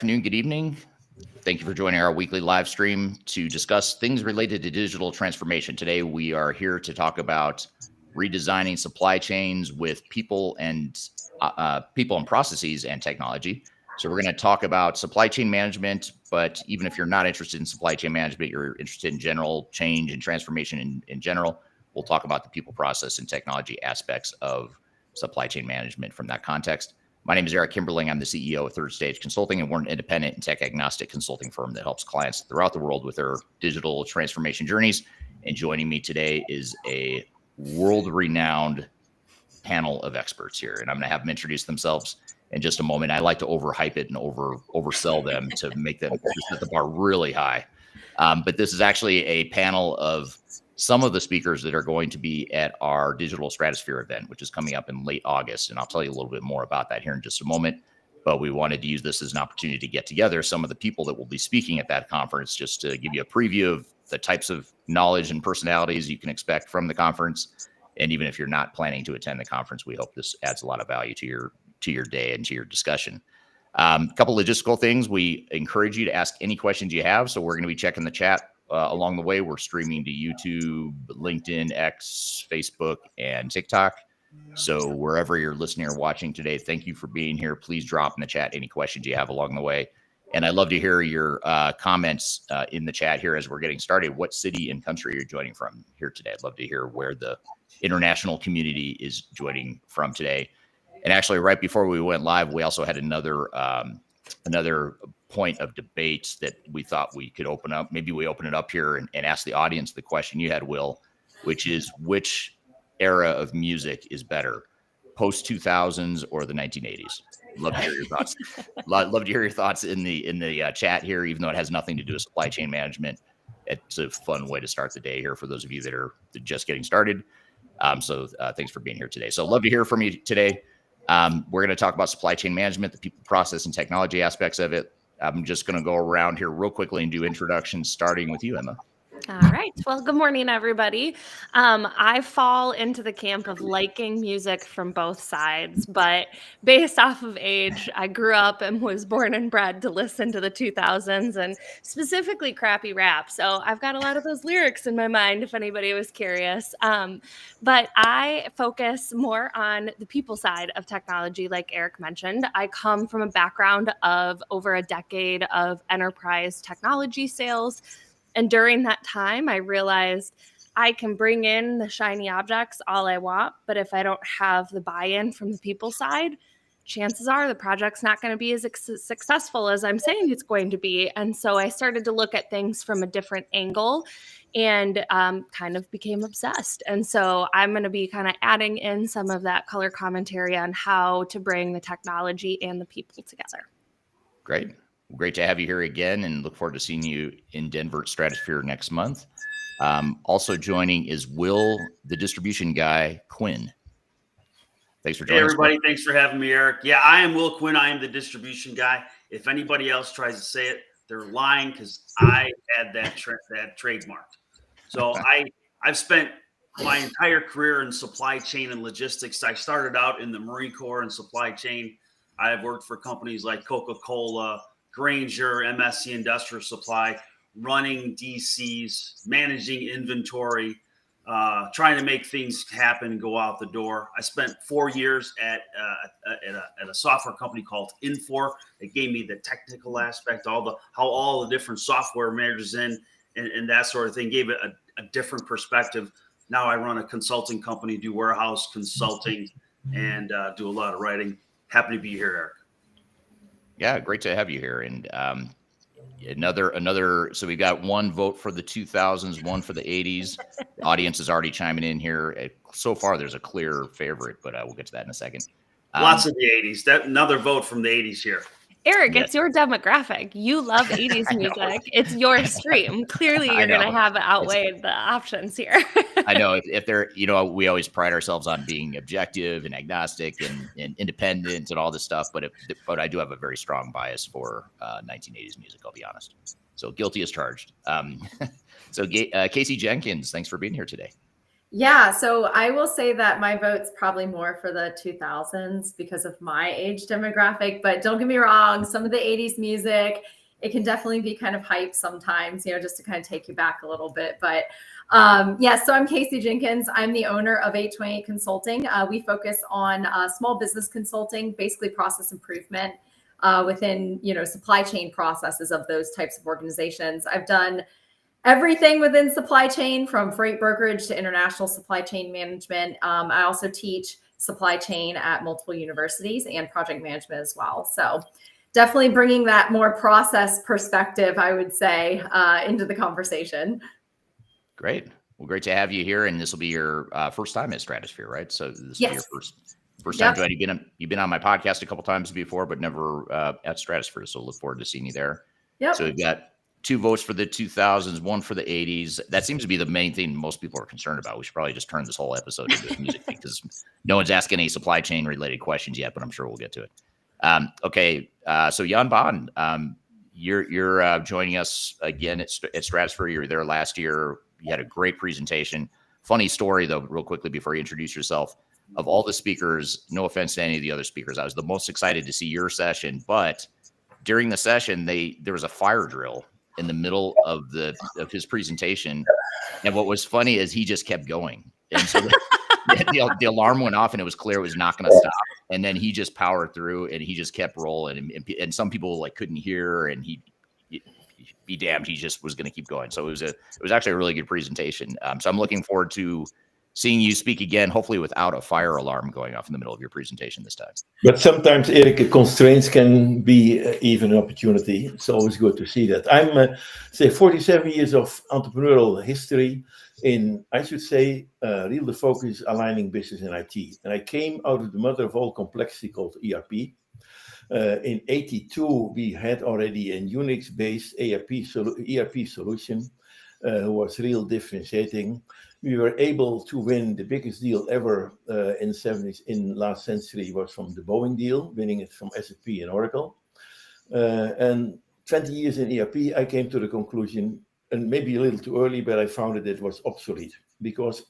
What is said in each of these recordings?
Afternoon, good evening. Thank you for joining our weekly live stream to discuss things related to digital transformation. Today, we are here to talk about redesigning supply chains with people and processes and technology. So we're going to talk about supply chain management, but even if you're not interested in supply chain management, you're interested in general change and transformation in general, we'll talk about the people, process, and technology aspects of supply chain management from that context. My name is Eric Kimberling. I'm the CEO of Third Stage Consulting, and we're an independent and tech agnostic consulting firm that helps clients throughout the world with their digital transformation journeys. And joining me today is a world-renowned panel of experts here, and I'm going to have them introduce themselves in just a moment. I like to overhype it and oversell them to make them set the bar really high. But this is actually a panel of some of the speakers that are going to be at our Digital Stratosphere event, which is coming up in late August. And I'll tell you a little bit more about that here in just a moment. But we wanted to use this as an opportunity to get together some of the people that will be speaking at that conference, just to give you a preview of the types of knowledge and personalities you can expect from the conference. And even if you're not planning to attend the conference, we hope this adds a lot of value to your day and to your discussion. A couple logistical things. We encourage you to ask any questions you have. So we're going to be checking the chat along the way. We're streaming to YouTube, LinkedIn, X, Facebook, and TikTok. So wherever you're listening or watching today, thank you for being here. Please drop in the chat any questions you have along the way. And I'd love to hear your comments in the chat here as we're getting started. What city and country you're joining from here today? I'd love to hear where the international community is joining from today. And actually, right before we went live, we also had another point of debate that we thought we could open up. Maybe we open it up here and ask the audience the question you had, Will, which is which era of music is better, post 2000s or the 1980s? Love to hear your thoughts. Love to hear your thoughts in the chat here, even though it has nothing to do with supply chain management. It's a fun way to start the day here for those of you that are just getting started. So thanks for being here today. So love to hear from you today. We're going to talk about supply chain management, the people, process, and technology aspects of it. I'm just going to go around here real quickly and do introductions, starting with you, Emma. All right. Well, good morning, everybody. I fall into the camp of liking music from both sides, but based off of age, I grew up and was born and bred to listen to the 2000s and specifically crappy rap. So I've got a lot of those lyrics in my mind, if anybody was curious. But I focus more on the people side of technology, like Eric mentioned. I come from a background of over a decade of enterprise technology sales. And during that time, I realized I can bring in the shiny objects all I want, but if I don't have the buy-in from the people side, chances are the project's not going to be as successful as I'm saying it's going to be. And so I started to look at things from a different angle and kind of became obsessed. And so I'm going to be kind of adding in some of that color commentary on how to bring the technology and the people together. Great. Great to have you here again, and look forward to seeing you in Denver Stratosphere next month. Also joining is Will, the distribution guy, Quinn. Thanks for joining us. Hey, everybody. Thanks for having me, Eric. Yeah, I am Will Quinn. I am the distribution guy. If anybody else tries to say it, they're lying because I had that trademarked. So I've spent my entire career in supply chain and logistics. I started out in the Marine Corps in supply chain. I have worked for companies like Coca-Cola, Grainger, MSC Industrial Supply, running DCs, managing inventory, trying to make things happen and go out the door. I spent 4 years at a software company called Infor. It gave me the technical aspect, how all the different software merges in and that sort of thing, gave it a different perspective. Now I run a consulting company, do warehouse consulting, and do a lot of writing. Happy to be here, Eric. Yeah, great to have you here. And another. So we've got one vote for the 2000s, one for the 80s. The audience is already chiming in here. So far, there's a clear favorite, but we'll get to that in a second. Lots of the 80s. Another vote from the 80s here. Eric, it's your demographic. You love 80s music. It's your stream. Clearly, you're going to have outweighed the options here. I know if they're, we always pride ourselves on being objective and agnostic and independent and all this stuff. But I do have a very strong bias for 1980s music, I'll be honest. So guilty as charged. So Casey Jenkins, thanks for being here today. Yeah, so I will say that my vote's probably more for the 2000s because of my age demographic, but don't get me wrong, some of the 80s music, it can definitely be kind of hype sometimes, just to kind of take you back a little bit. But yeah, so I'm Casey Jenkins. I'm the owner of 828 Consulting. We focus on small business consulting, basically process improvement within, supply chain processes of those types of organizations. I've done everything within supply chain, from freight brokerage to international supply chain management. I also teach supply chain at multiple universities and project management as well. So definitely bringing that more process perspective, I would say, into the conversation. Great. Well, great to have you here. And this will be your first time at Stratosphere, right? So this will be your first time joining. You've been on my podcast a couple times before, but never at Stratosphere. So look forward to seeing you there. Yep. So we've got 2 votes for the 2000s, 1 for the 80s. That seems to be the main thing most people are concerned about. We should probably just turn this whole episode into a music thing, because no one's asking any supply chain related questions yet, but I'm sure we'll get to it. Okay. So Jan Bond, you're joining us again at Stratosphere. You were there last year. You had a great presentation. Funny story, though, real quickly before you introduce yourself. Of all the speakers, no offense to any of the other speakers, I was the most excited to see your session. But during the session, there was a fire drill in the middle of his presentation, and what was funny is he just kept going, and so the alarm went off, and it was clear it was not going to stop. And then he just powered through, and he just kept rolling, and some people couldn't hear, and he be damned, he just was going to keep going. So it was actually a really good presentation. So I'm looking forward to seeing you speak again, hopefully without a fire alarm going off in the middle of your presentation this time. But sometimes, Eric, constraints can be even an opportunity. It's always good to see that. I'm, 47 years of entrepreneurial history in, I should say, real the focus is aligning business and IT. And I came out of the mother of all complexity called ERP. In 82, we had already a Unix-based ERP solution was real differentiating. We were able to win the biggest deal ever in last century was from the Boeing deal, winning it from SAP and Oracle. And 20 years in ERP, I came to the conclusion, and maybe a little too early, but I found it was obsolete because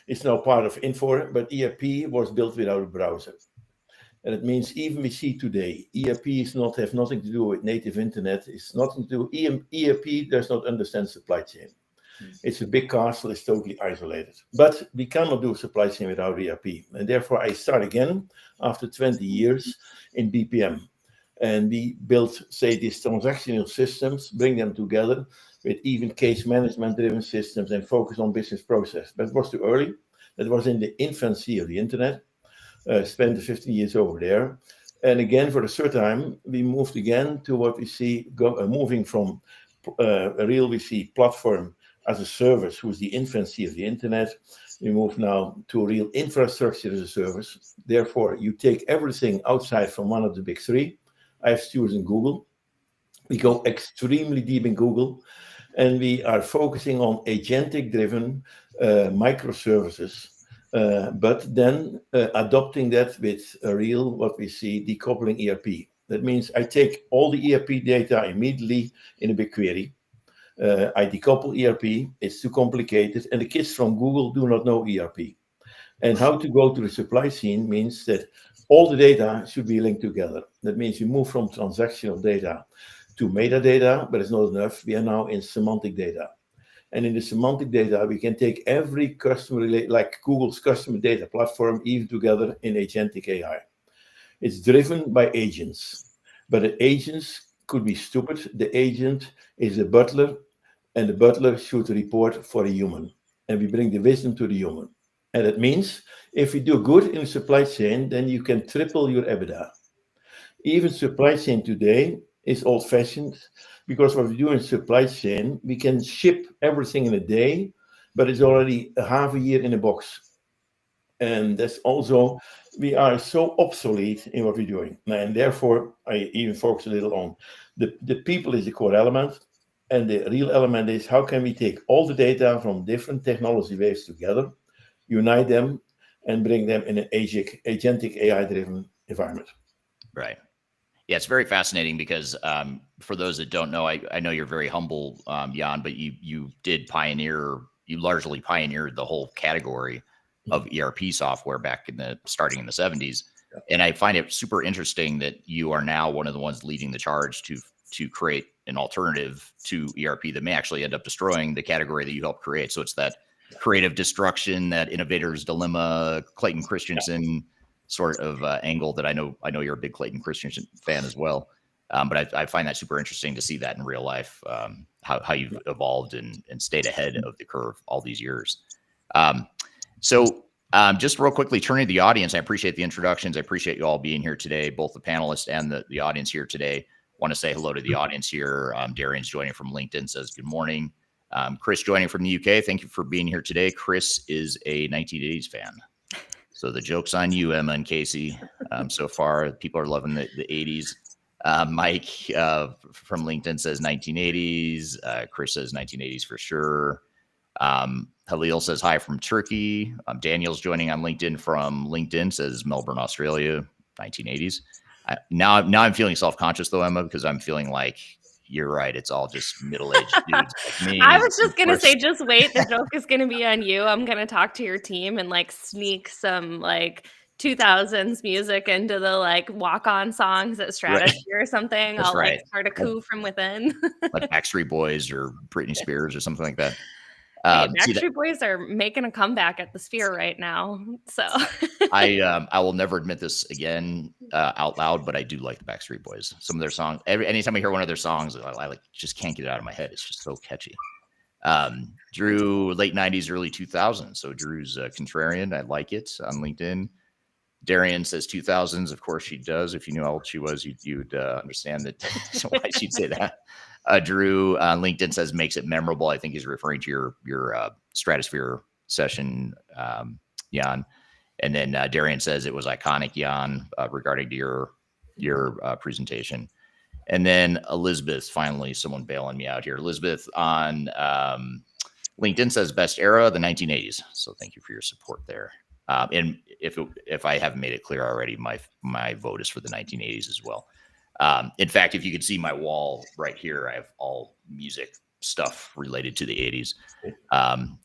it's now part of Infor, but ERP was built without a browser. And it means even we see today, ERP have nothing to do with native internet. It's nothing to do. ERP does not understand supply chain. It's a big castle. It's totally isolated. But we cannot do supply chain without ERP. And therefore, I start again after 20 years in BPM. And we built, say, these transactional systems, bring them together with even case management-driven systems and focus on business process. But it was too early. That was in the infancy of the internet. Spent the 15 years over there. And again, for the third time, we moved again to what we see moving from we see platform as a service, who's the infancy of the internet. We move now to real infrastructure as a service. Therefore, you take everything outside from one of the big three. I've chosen Google. We go extremely deep in Google, and we are focusing on agentic-driven microservices. But then adopting that with a real, what we see, decoupling ERP. That means I take all the ERP data immediately in a BigQuery. I decouple ERP, it's too complicated, and the kids from Google do not know ERP. And how to go to the supply chain means that all the data should be linked together. That means you move from transactional data to metadata, but it's not enough. We are now in semantic data. And in the semantic data, we can take every customer, like Google's customer data platform, even together in agentic AI. It's driven by agents, but the agents could be stupid. The agent is a butler, and the butler should report for a human. And we bring the wisdom to the human. And that means if we do good in supply chain, then you can triple your EBITDA. Even supply chain today is old-fashioned, because what we do in supply chain, we can ship everything in a day, but it's already a half a year in a box. And that's also, we are so obsolete in what we're doing. And therefore, I even focus a little on the people is the core element. And the real element is how can we take all the data from different technology waves together, unite them, and bring them in an agentic AI-driven environment. Right. Yeah, it's very fascinating because for those that don't know, I know you're very humble, Jan, but you did pioneer largely pioneered the whole category of ERP software back starting in the 70s. And I find it super interesting that you are now one of the ones leading the charge to create an alternative to ERP that may actually end up destroying the category that you helped create. So it's that creative destruction, that innovator's dilemma, Clayton Christensen sort of angle that I know you're a big Clayton Christensen fan as well. But I find that super interesting to see that in real life, how you've evolved and stayed ahead of the curve all these years. So just real quickly, turning to the audience, I appreciate the introductions. I appreciate you all being here today, both the panelists and the audience here today. Want to say hello to the audience here. Darian's joining from LinkedIn, says good morning. Chris joining from the UK. Thank you for being here today. Chris is a 1980s fan. So the joke's on you, Emma and Casey. So far, people are loving the 80s. Mike from LinkedIn says 1980s. Chris says 1980s for sure. Halil says hi from Turkey. Daniel's joining on LinkedIn from LinkedIn, says Melbourne, Australia, 1980s. Now I'm feeling self-conscious though, Emma, because I'm feeling like you're right. It's all just middle-aged dudes like me. I was just gonna say, just wait. The joke is gonna be on you. I'm gonna talk to your team and like sneak some like 2000s music into the like walk-on songs at Stratosphere or something. That's I'll right. like start a coup from within. Like Backstreet Boys or Britney Spears or something like that. Hey, Backstreet Boys are making a comeback at the Sphere right now. So I will never admit this again out loud, but I do like the Backstreet Boys. Some of their songs, anytime I hear one of their songs, I like just can't get it out of my head. It's just so catchy. Drew, late 90s, early 2000s. So Drew's contrarian. I like it on LinkedIn. Darian says 2000s. Of course she does. If you knew how old she was, you'd understand that why she'd say that. Drew on LinkedIn says makes it memorable. I think he's referring to your Stratosphere session, Jan. And then Darian says it was iconic, Jan, regarding to your presentation. And then Elizabeth, finally, someone bailing me out here. Elizabeth on LinkedIn says best era, the 1980s. So thank you for your support there. And if I haven't made it clear already, my vote is for the 1980s as well. In fact, if you could see my wall right here, I have all music stuff related to the 80s.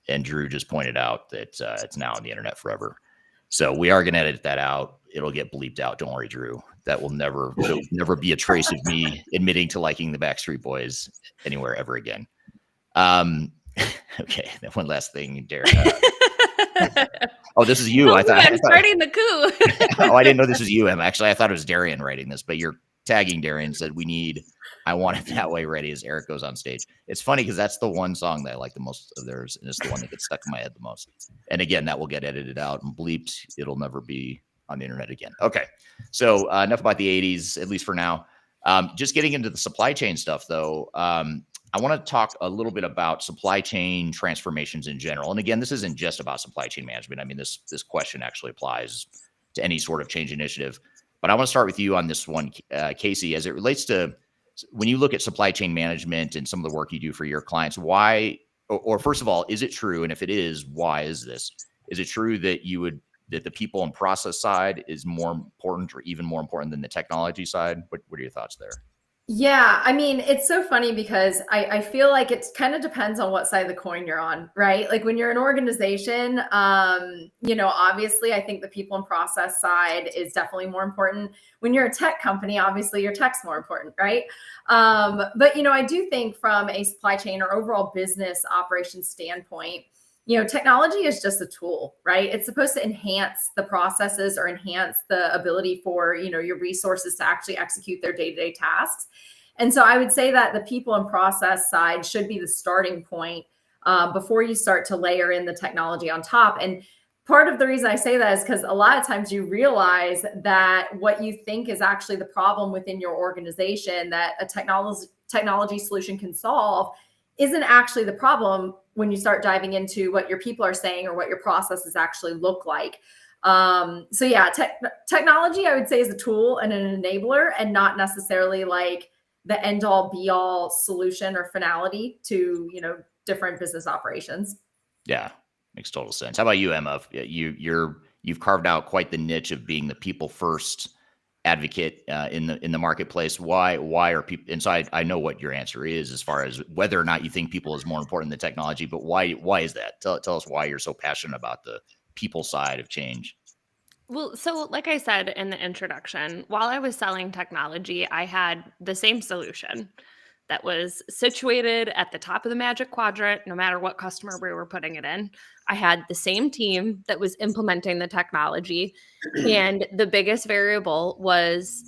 And Drew just pointed out that it's now on the internet forever. So we are going to edit that out. It'll get bleeped out. Don't worry, Drew. That will never be a trace of me admitting to liking the Backstreet Boys anywhere ever again. Okay, then one last thing, Derek. Oh, this is you. I'm starting the coup. Oh, I didn't know this was you, Em. Actually, I thought it was Darian writing this, but you're tagging Darian, said I want it that way ready as Eric goes on stage. It's funny because that's the one song that I like the most of theirs, and it's the one that gets stuck in my head the most. And again, that will get edited out and bleeped. It'll never be on the internet again. Okay, so enough about the 80s, at least for now. Just getting into the supply chain stuff, though. I want to talk a little bit about supply chain transformations in general. And again, this isn't just about supply chain management. I mean, this question actually applies to any sort of change initiative. But I want to start with you on this one, Casey, as it relates to when you look at supply chain management and some of the work you do for your clients, why, or first of all, is it true? And if it is, why is this? Is it true that that the people and process side is more important or even more important than the technology side? What are your thoughts there? Yeah, I mean, it's so funny because I feel like it kind of depends on what side of the coin you're on, right? Like when you're an organization, obviously I think the people and process side is definitely more important. When you're a tech company, obviously your tech's more important, right? But I do think from a supply chain or overall business operations standpoint, technology is just a tool, right? It's supposed to enhance the processes or enhance the ability for, your resources to actually execute their day-to-day tasks. And so I would say that the people and process side should be the starting point before you start to layer in the technology on top. And part of the reason I say that is because a lot of times you realize that what you think is actually the problem within your organization that a technology solution can solve isn't actually the problem when you start diving into what your people are saying or what your processes actually look like. Technology, I would say, is a tool and an enabler and not necessarily like the end all be all solution or finality to, different business operations. Yeah, makes total sense. How about you, Emma? You've carved out quite the niche of being the people first advocate in the marketplace. Why are people? And so I know what your answer is as far as whether or not you think people is more important than technology. But why is that? Tell us why you're so passionate about the people side of change. Well, so like I said in the introduction, while I was selling technology, I had the same solution that was situated at the top of the Magic Quadrant, no matter what customer we were putting it in. I had the same team that was implementing the technology. And the biggest variable was,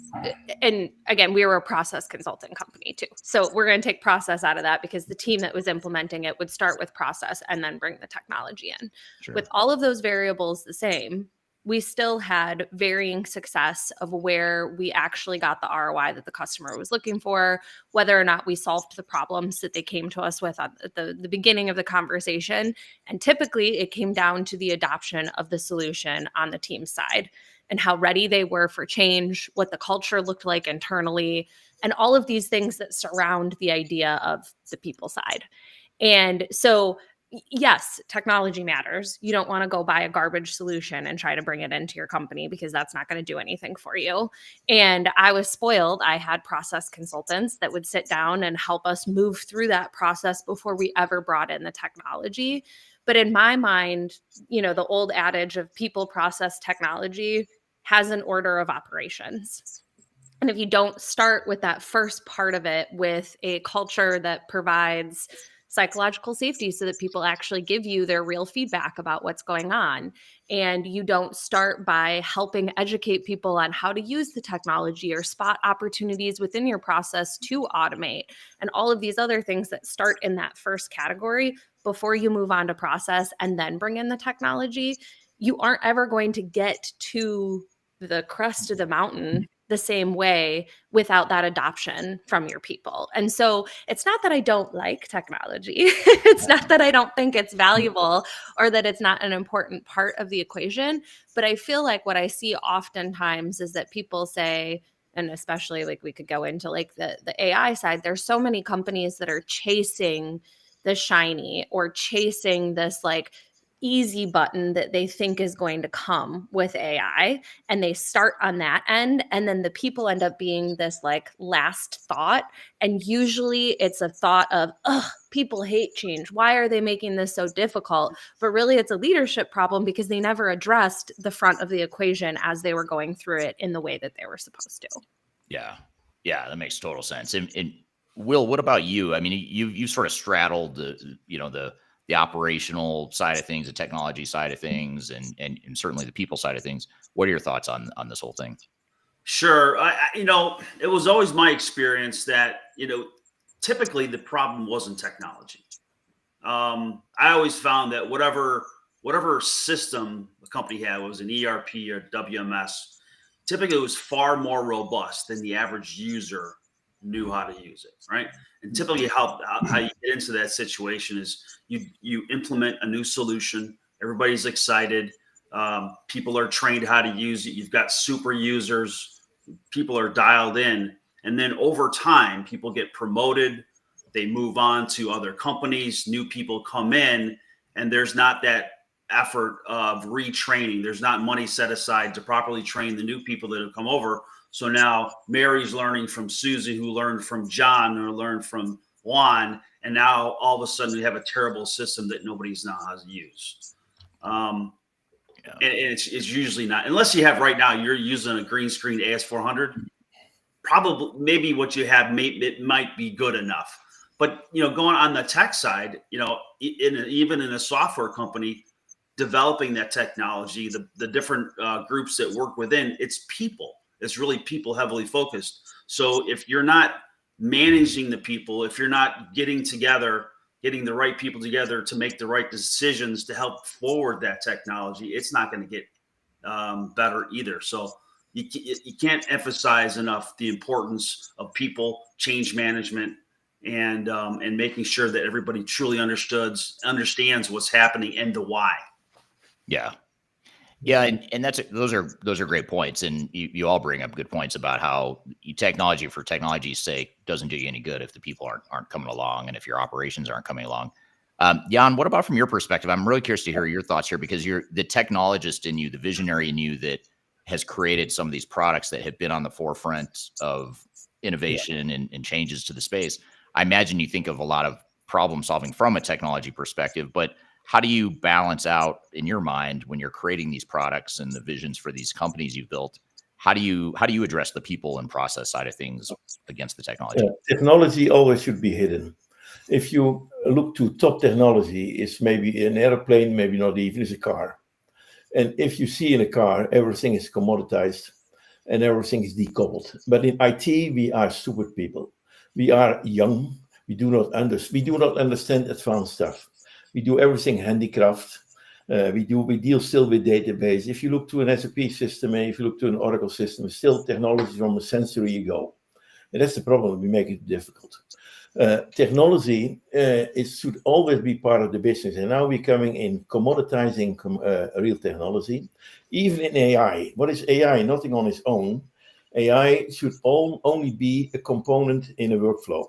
and again, we were a process consulting company too. So we're going to take process out of that because the team that was implementing it would start with process and then bring the technology in. Sure. With all of those variables the same, we still had varying success of where we actually got the ROI that the customer was looking for, whether or not we solved the problems that they came to us with at the beginning of the conversation. And typically it came down to the adoption of the solution on the team side and how ready they were for change, what the culture looked like internally, and all of these things that surround the idea of the people side. And so yes, technology matters. You don't want to go buy a garbage solution and try to bring it into your company because that's not going to do anything for you. And I was spoiled. I had process consultants that would sit down and help us move through that process before we ever brought in the technology. But in my mind, the old adage of people, process, technology has an order of operations. And if you don't start with that first part of it with a culture that provides psychological safety so that people actually give you their real feedback about what's going on, and you don't start by helping educate people on how to use the technology or spot opportunities within your process to automate and all of these other things that start in that first category before you move on to process and then bring in the technology, you aren't ever going to get to the crest of the mountain the same way without that adoption from your people. And so it's not that I don't like technology. It's not that I don't think it's valuable or that it's not an important part of the equation. But I feel like what I see oftentimes is that people say, and especially like we could go into like the AI side, there's so many companies that are chasing the shiny or chasing this like easy button that they think is going to come with AI, and they start on that end, and then the people end up being this like last thought, and usually it's a thought of, ugh, people hate change, why are they making this so difficult? But really it's a leadership problem because they never addressed the front of the equation as they were going through it in the way that they were supposed to. Yeah that makes total sense. And Will, what about you? I mean, you sort of straddled the operational side of things, the technology side of things, and certainly the people side of things. What are your thoughts on this whole thing? Sure. It was always my experience that, typically the problem wasn't technology. I always found that whatever system the company had, was an ERP or WMS, typically it was far more robust than the average user knew how to use it, right? And typically how you get into that situation is you implement a new solution. Everybody's excited. People are trained how to use it. You've got super users. People are dialed in. And then over time, people get promoted. They move on to other companies. New people come in, and there's not that effort of retraining. There's not money set aside to properly train the new people that have come over. So now Mary's learning from Susie, who learned from John, or learned from Juan, and now all of a sudden we have a terrible system that nobody's knows how to use. And it's usually not, unless you have right now, you're using a green screen AS400. Probably, maybe what you have, it might be good enough. But going on the tech side, even in a software company, developing that technology, the different groups that work within, it's people. It's really people heavily focused. So if you're not managing the people, if you're not getting the right people together to make the right decisions to help forward that technology, it's not going to get better either. So you can't emphasize enough the importance of people, change management, and making sure that everybody truly understands what's happening and the why. Yeah, and those are great points, and you all bring up good points about how technology for technology's sake doesn't do you any good if the people aren't coming along, and if your operations aren't coming along. Jan, what about from your perspective? I'm really curious to hear your thoughts here, because you're the technologist in you, the visionary in you that has created some of these products that have been on the forefront of innovation and changes to the space. I imagine you think of a lot of problem solving from a technology perspective, but how do you balance out in your mind when you're creating these products and the visions for these companies you've built? How do you address the people and process side of things against the technology? Technology always should be hidden. If you look to top technology, it's maybe an airplane, maybe not even, it's a car. And if you see in a car, everything is commoditized and everything is decoupled. But in IT, we are stupid people. We are young. We do not understand advanced stuff. We do everything handicraft. We deal still with database. If you look to an SAP system and if you look to an Oracle system, it's still technology from a century ago. And that's the problem. We make it difficult. Technology should always be part of the business. And now we're coming in commoditizing real technology. Even in AI. What is AI? Nothing on its own. AI should only be a component in a workflow.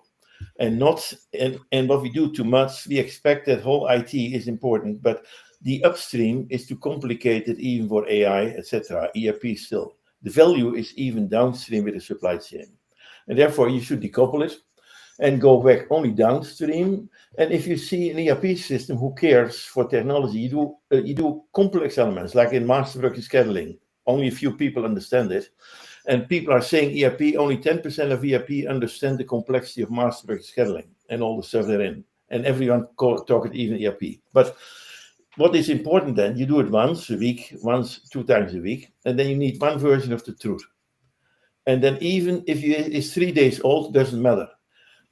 And what we do too much, we expect that whole IT is important, but the upstream is too complicated even for AI, etc. ERP still. The value is even downstream with the supply chain. And therefore, you should decouple it and go back only downstream. And if you see an ERP system, who cares for technology? You do complex elements, like in master work scheduling. Only a few people understand it. And people are saying ERP, only 10% of ERP understand the complexity of master work scheduling and all the stuff therein. And everyone talk it even ERP. But what is important then, you do it once a week, 2 times a week, and then you need one version of the truth. And then even if it's 3 days old, doesn't matter.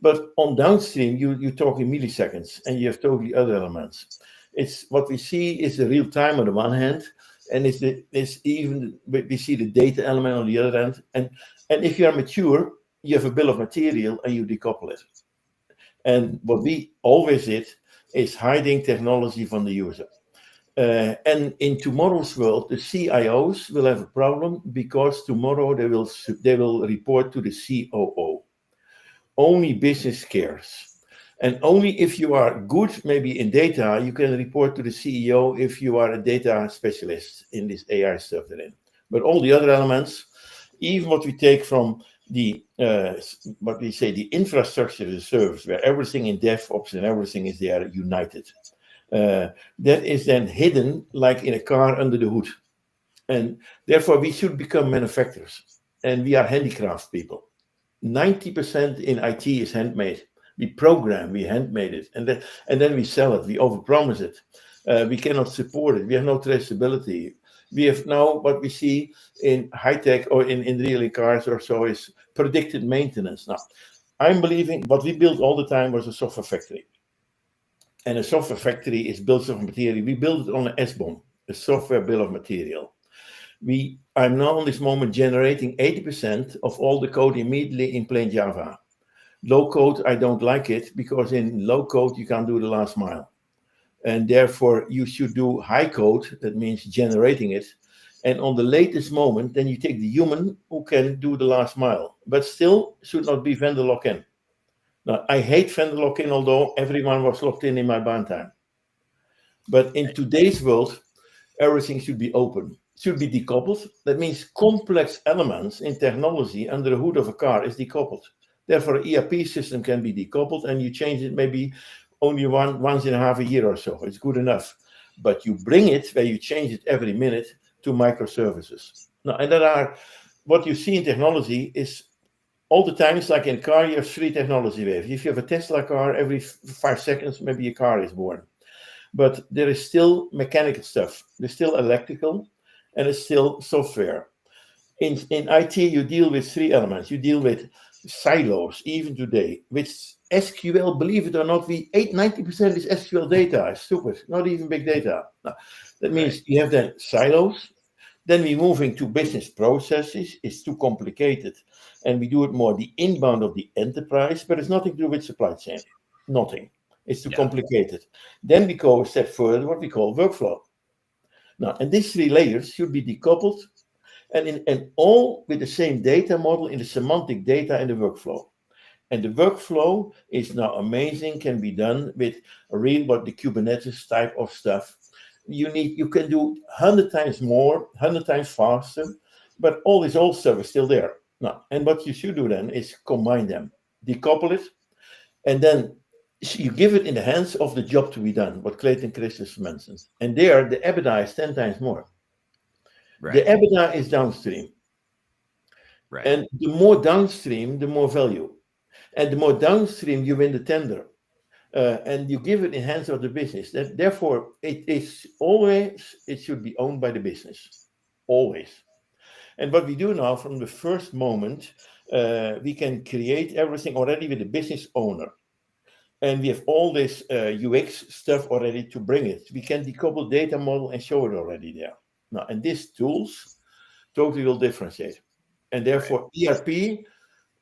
But on downstream, you talk in milliseconds, and you have totally other elements. It's what we see is the real time on the one hand, and we see the data element on the other end. And if you are mature, you have a bill of material and you decouple it. And what we always did is hiding technology from the user. And in tomorrow's world, the CIOs will have a problem because tomorrow they will report to the COO. Only business cares. And only if you are good, maybe in data, you can report to the CEO if you are a data specialist in this AI stuff therein. But all the other elements, even what we take from the what we say the infrastructure as a service, where everything in DevOps and everything is there united. That is then hidden like in a car under the hood. And therefore we should become manufacturers. And we are handicraft people. 90% in IT is handmade. We program, we handmade it, and then we sell it, we overpromise it. We cannot support it, we have no traceability. We have now what we see in high tech or in really cars or so is predicted maintenance. Now, I'm believing what we built all the time was a software factory. And a software factory is built of material. We built it on an SBOM, a software bill of material. I'm now in this moment generating 80% of all the code immediately in plain Java. Low code, I don't like it because in low code you can't do the last mile. And therefore you should do high code, that means generating it. And on the latest moment, then you take the human who can do the last mile, but still should not be vendor lock-in. Now, I hate vendor lock-in, although everyone was locked in my barn time. But in today's world, everything should be open, should be decoupled. That means complex elements in technology under the hood of a car is decoupled. Therefore, an ERP system can be decoupled and you change it maybe only once in a half a year or so. It's good enough. But you bring it where you change it every minute to microservices. Now, and what you see in technology is all the time, it's like in a car, you have 3 technology waves. If you have a Tesla car, every 5 seconds, maybe a car is born. But there is still mechanical stuff. There's still electrical and it's still software. In IT, you deal with 3 elements. You deal with silos, even today, which SQL, believe it or not, 90% is SQL data. It's stupid, not even big data. Now, that means you have then silos. Then we're moving to business processes. It's too complicated. And we do it more the inbound of the enterprise, but it's nothing to do with supply chain. Nothing. It's too complicated. Then we go a step further, what we call workflow. Now, and these 3 layers should be decoupled and all with the same data model in the semantic data and the workflow. And the workflow is now amazing, can be done with what the Kubernetes type of stuff. You can do 100 times more, 100 times faster, but all this old stuff is still there. No, and what you should do then is combine them, decouple it, and then you give it in the hands of the job to be done, what Clayton Chris just mentioned. And there, the EBITDA is 10 times more. Right. The EBITDA is downstream. Right. And the more downstream, the more value. And the more downstream you win the tender. And you give it in hands of the business. Therefore, it should be owned by the business. Always. And what we do now, from the first moment, we can create everything already with the business owner. And we have all this UX stuff already to bring it. We can decouple data model and show it already there. Now, and these tools totally will differentiate. And therefore, ERP,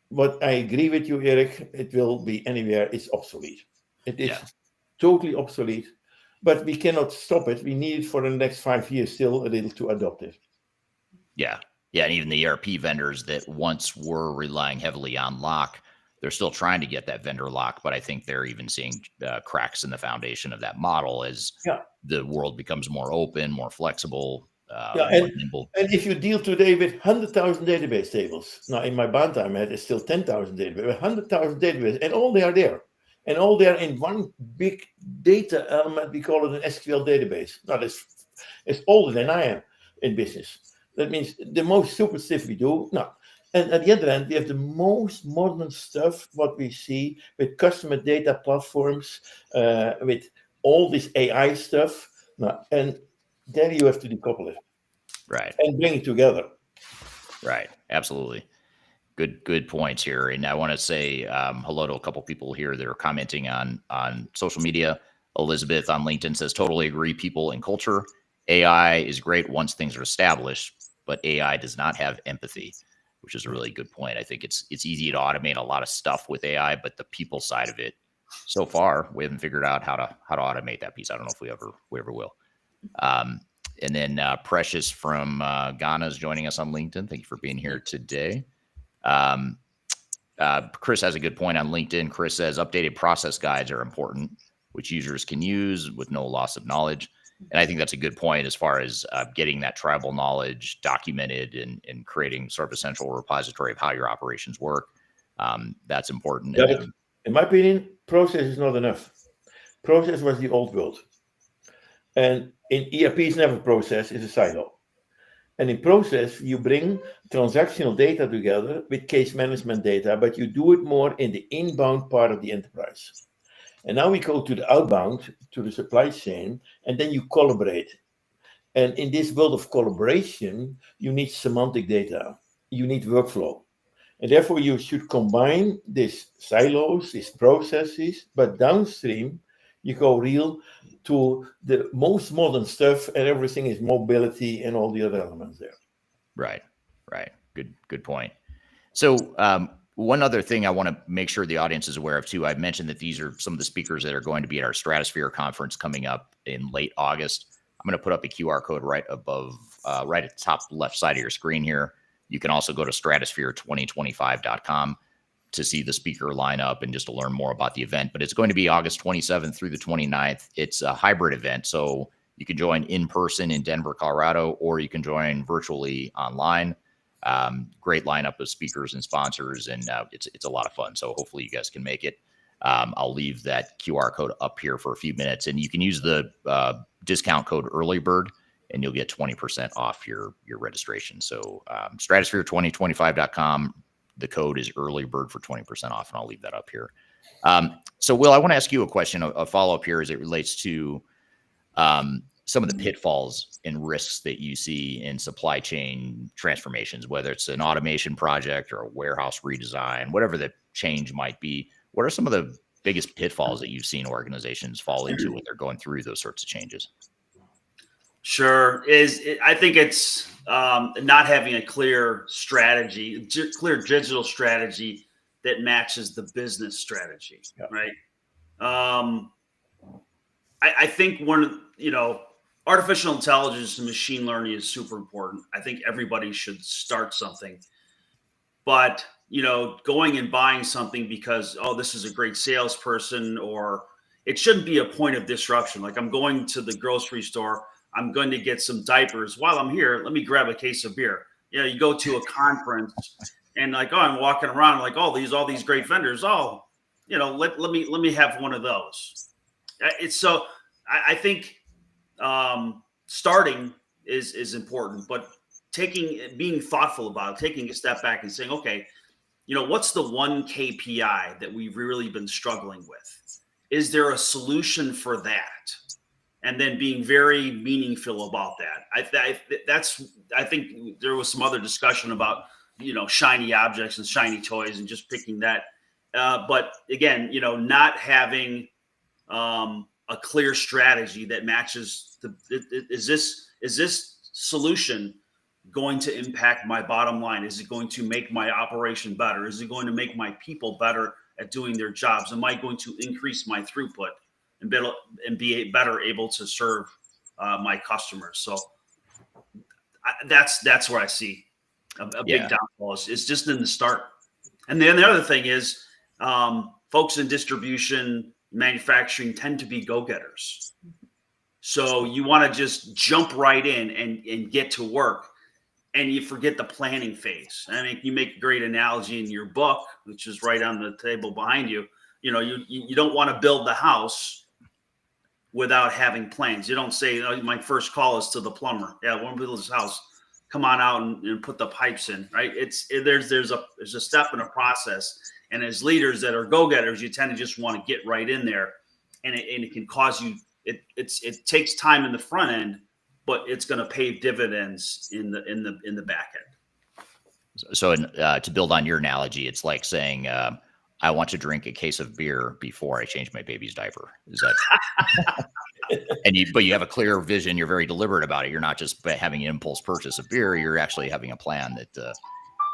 what I agree with you, Eric, it will be anywhere, it's obsolete. It is totally obsolete, but we cannot stop it. We need it for the next 5 years still a little to adopt it. Yeah. Yeah. And even the ERP vendors that once were relying heavily on lock, they're still trying to get that vendor lock, but I think they're even seeing cracks in the foundation of that model as the world becomes more open, more flexible, more nimble. And if you deal today with 100,000 database tables, now in my band time I had still 10,000 database, 100,000 database, and all they are there. And all they are in one big data element, we call it an SQL database. Now it's older than I am in business. That means the most stupid stuff we do. No. And at the other end, we have the most modern stuff, what we see with customer data platforms, with all this AI stuff. And then you have to decouple it. Right. And bring it together. Right. Absolutely. Good points here. And I want to say hello to a couple people here that are commenting on social media. Elizabeth on LinkedIn says, totally agree, people and culture. AI is great once things are established, but AI does not have empathy, which is a really good point. I think it's easy to automate a lot of stuff with AI, but the people side of it, so far, we haven't figured out how to automate that piece. I don't know if we ever will. And then Precious from Ghana is joining us on LinkedIn. Thank you for being here today. Chris has a good point on LinkedIn. Chris says updated process guides are important, which users can use with no loss of knowledge. And I think that's a good point as far as getting that tribal knowledge documented and creating sort of a central repository of how your operations work. That's important. Yeah, but in my opinion, process is not enough. Process was the old world. And in ERP, it's never process, it's a silo. And in process, you bring transactional data together with case management data, but you do it more in the inbound part of the enterprise. And now we go to the outbound, to the supply chain, and then you collaborate. And in this world of collaboration, you need semantic data, you need workflow. And therefore, you should combine these silos, these processes, but downstream, you go real to the most modern stuff, and everything is mobility and all the other elements there. Right. Good point. So one other thing I want to make sure the audience is aware of too, I've mentioned that these are some of the speakers that are going to be at our Stratosphere conference coming up in late August. I'm going to put up a QR code right above, right at the top left side of your screen here. You can also go to stratosphere2025.com to see the speaker lineup and just to learn more about the event. But it's going to be August 27th through the 29th. It's a hybrid event, so you can join in person in Denver, Colorado, or you can join virtually online. Great lineup of speakers and sponsors, and it's a lot of fun. So hopefully you guys can make it. I'll leave that QR code up here for a few minutes, and you can use the discount code EarlyBird, and you'll get 20% off your registration. So stratosphere2025.com. The code is EarlyBird for 20% off, and I'll leave that up here. So Will, I want to ask you a question, a follow-up here as it relates to some of the pitfalls and risks that you see in supply chain transformations, whether it's an automation project or a warehouse redesign, whatever the change might be. What are some of the biggest pitfalls that you've seen organizations fall into when they're going through those sorts of changes? Sure. I think it's not having a clear strategy, clear digital strategy that matches the business strategy, right? I think artificial intelligence and machine learning is super important. I think everybody should start something. But, going and buying something because, this is a great salesperson, or it shouldn't be a point of disruption. Like, I'm going to the grocery store, I'm going to get some diapers. While I'm here, let me grab a case of beer. you go to a conference and like, oh, I'm walking around like, oh, all these great vendors. Oh, let me have one of those. It's so I think starting is important, but being thoughtful about it, taking a step back and saying, okay, what's the one KPI that we've really been struggling with? Is there a solution for that? And then being very meaningful about that. I think there was some other discussion about, shiny objects and shiny toys and just picking that. But again, not having a clear strategy that matches is this solution going to impact my bottom line? Is it going to make my operation better? Is it going to make my people better at doing their jobs? Am I going to increase my throughput and be better able to serve my customers? So that's where I see a big downfall is just in the start. And then the other thing is folks in distribution, manufacturing tend to be go-getters. So you want to just jump right in and get to work, and you forget the planning phase. I mean, you make a great analogy in your book, which is right on the table behind you. You don't want to build the house without having plans. You don't say, oh, my first call is to the plumber. Yeah, I want to build this house. Come on out and put the pipes in, right? There's a step in a process. And as leaders that are go-getters, you tend to just want to get right in there, and it can cause you. It takes time in the front end, but it's going to pay dividends in the back end. So to build on your analogy, it's like saying, I want to drink a case of beer before I change my baby's diaper. Is that? But you have a clear vision. You're very deliberate about it. You're not just having an impulse purchase of beer. You're actually having a plan that.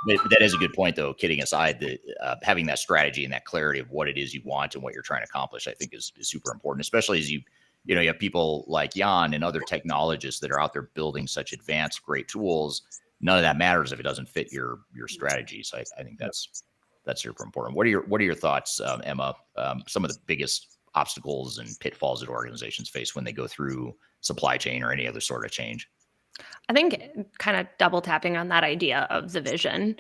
That is a good point, though. Kidding aside, that having that strategy and that clarity of what it is you want and what you're trying to accomplish, I think is super important, especially as you have people like Jan and other technologists that are out there building such advanced, great tools. None of that matters if it doesn't fit your strategy. So I think that's super important. What are your thoughts, Emma? Some of the biggest obstacles and pitfalls that organizations face when they go through supply chain or any other sort of change? I think kind of double tapping on that idea of the vision,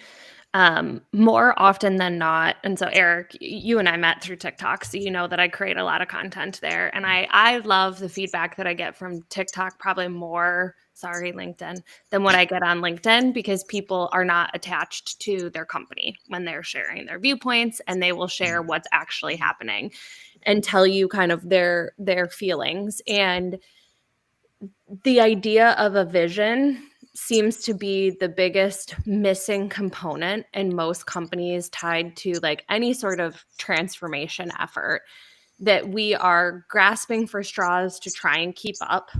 more often than not. And so Eric, you and I met through TikTok, so you know that I create a lot of content there. And I love the feedback that I get from TikTok, probably more, LinkedIn, than what I get on LinkedIn, because people are not attached to their company when they're sharing their viewpoints, and they will share what's actually happening and tell you kind of their feelings. And the idea of a vision seems to be the biggest missing component in most companies tied to like any sort of transformation effort, that we are grasping for straws to try and keep up.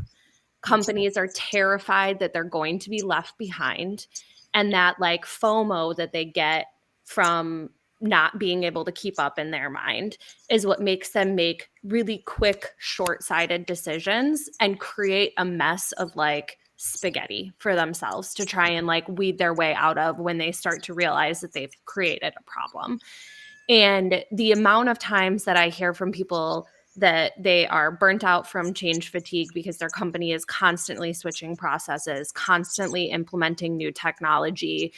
Companies are terrified that they're going to be left behind, and that like FOMO that they get from not being able to keep up in their mind is what makes them make really quick, short-sighted decisions and create a mess of like spaghetti for themselves to try and like weed their way out of when they start to realize that they've created a problem. And the amount of times that I hear from people that they are burnt out from change fatigue because their company is constantly switching processes, constantly implementing new technology,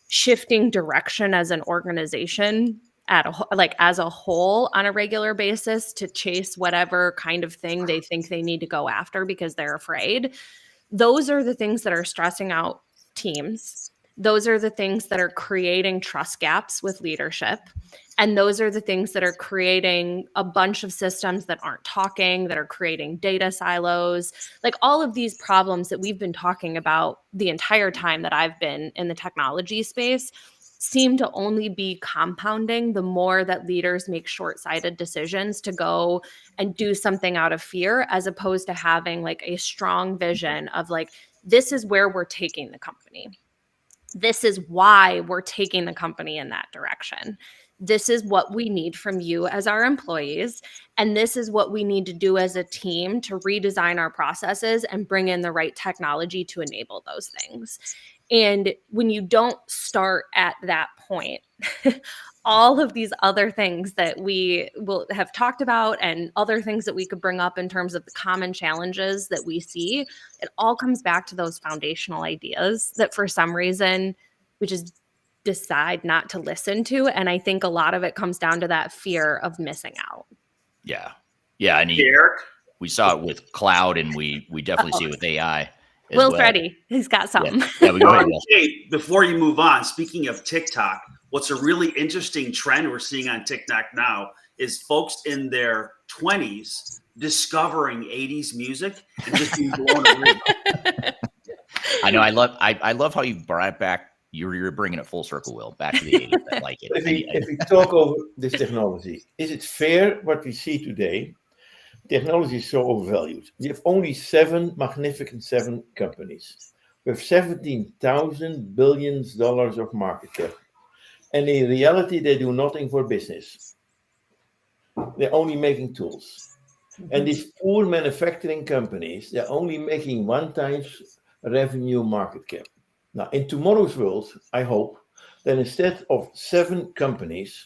shifting direction as an organization as a whole on a regular basis to chase whatever kind of thing they think they need to go after because they're afraid. Those are the things that are stressing out teams. Those are the things that are creating trust gaps with leadership. And those are the things that are creating a bunch of systems that aren't talking, that are creating data silos. Like all of these problems that we've been talking about the entire time that I've been in the technology space seem to only be compounding the more that leaders make short-sighted decisions to go and do something out of fear, as opposed to having like a strong vision of like, this is where we're taking the company. This is why we're taking the company in that direction. This is what we need from you as our employees. And this is what we need to do as a team to redesign our processes and bring in the right technology to enable those things. And when you don't start at that point, all of these other things that we will have talked about and other things that we could bring up in terms of the common challenges that we see, it all comes back to those foundational ideas that for some reason we just decide not to listen to. And I think a lot of it comes down to that fear of missing out. Yeah. Yeah. And Eric, we saw it with cloud, and we definitely see it with AI as Will's well. ready. He's got something. Yeah, we go ahead, Will. Kate, before you move on, speaking of TikTok, what's a really interesting trend we're seeing on TikTok now is folks in their 20s discovering 80s music and just being blown away. I know. I love how you brought it back. You're bringing it full circle, Will, back to the 80s. I like it. If we talk over this technology, is it fair what we see today? Technology is so overvalued. We have only magnificent seven companies with $17,000 billion of market cap. And in reality, they do nothing for business. They're only making tools. And these poor manufacturing companies, they're only making 1 times revenue market cap. Now, in tomorrow's world, I hope that instead of 7 companies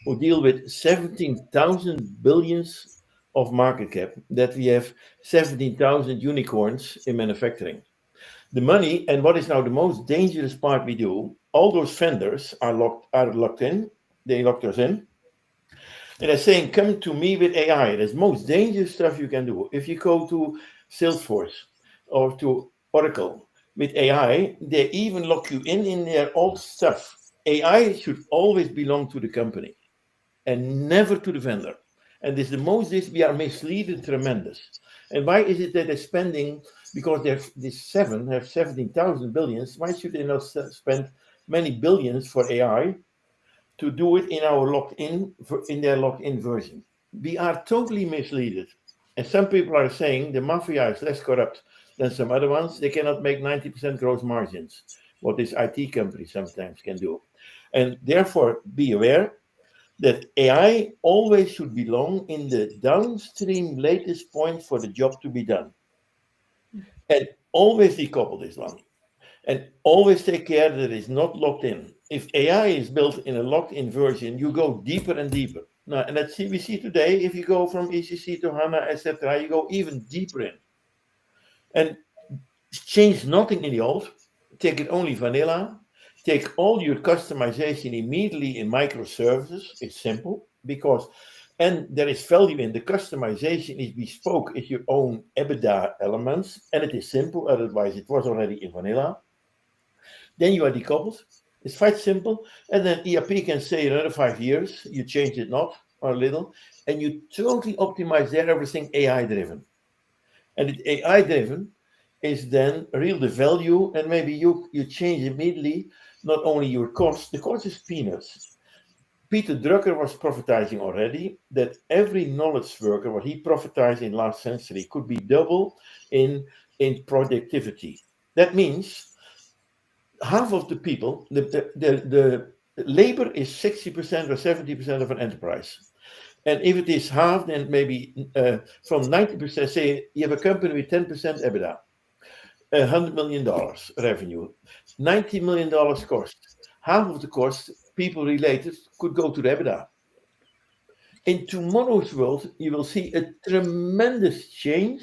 who deal with 17,000 billions of market cap, that we have 17,000 unicorns in manufacturing. The money, and what is now the most dangerous part we do, all those vendors are locked in. They locked us in. And they're saying, come to me with AI. That's the most dangerous stuff you can do. If you go to Salesforce or to Oracle with AI, they even lock you in their old stuff. AI should always belong to the company and never to the vendor. And this is the most, we are misleading tremendous. And why is it that they're spending, because these 7 have 17,000 billions, why should they not spend many billions for AI to do it in their locked-in version? We are totally misled. And some people are saying the mafia is less corrupt than some other ones. They cannot make 90% gross margins, what this IT company sometimes can do. And therefore, be aware that AI always should belong in the downstream latest point for the job to be done. And always decouple this one. And always take care that it's not locked in. If AI is built in a locked-in version, you go deeper and deeper. Now, and that's we see today, if you go from ECC to HANA, etc., you go even deeper in. And change nothing in the old. Take it only vanilla. Take all your customization immediately in microservices. It's simple and there is value in the customization is bespoke. It's your own EBITDA elements, and it is simple. Otherwise, it was already in vanilla. Then you are decoupled. It's quite simple. And then ERP can say another 5 years, you change it not or a little, and you totally optimize there everything AI driven. And it AI driven is then real the value, and maybe you change immediately not only your cost, the cost is peanuts. Peter Drucker was prophetizing already that every knowledge worker, what he prophesized in last century, could be double in productivity. That means half of the people, the labor is 60% or 70% of an enterprise. And if it is half, then maybe from 90%, say you have a company with 10% EBITDA, $100 million revenue, $90 million cost. Half of the cost, people related, could go to the EBITDA. In tomorrow's world, you will see a tremendous change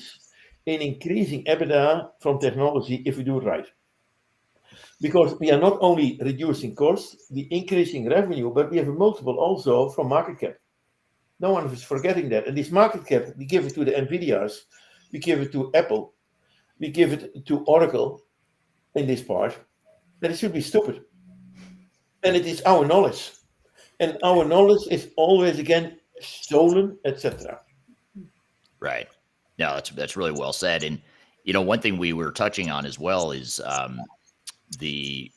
in increasing EBITDA from technology if we do it right. Because we are not only reducing costs, we increasing revenue, but we have a multiple also from market cap. No one is forgetting that. And this market cap, we give it to the NVIDIAs, we give it to Apple, we give it to Oracle in this part, then it should be stupid. And it is our knowledge. And our knowledge is always, again, stolen, etc. Right. No, that's really well said. And, one thing we were touching on as well is the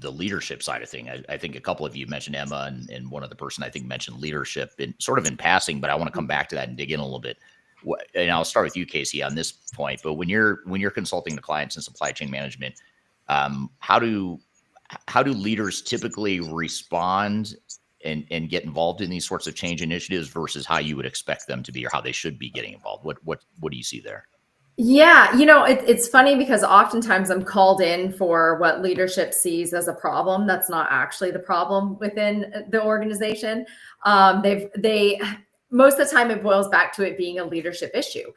leadership side of thing. I think a couple of you mentioned Emma, and one other person I think mentioned leadership sort of in passing, but I want to come back to that and dig in a little bit. And I'll start with you, Casey, on this point. But when you're consulting the clients in supply chain management, how do leaders typically respond and get involved in these sorts of change initiatives versus how you would expect them to be or how they should be getting involved? What do you see there? Yeah, it's funny because oftentimes I'm called in for what leadership sees as a problem. That's not actually the problem within the organization. They most of the time it boils back to it being a leadership issue.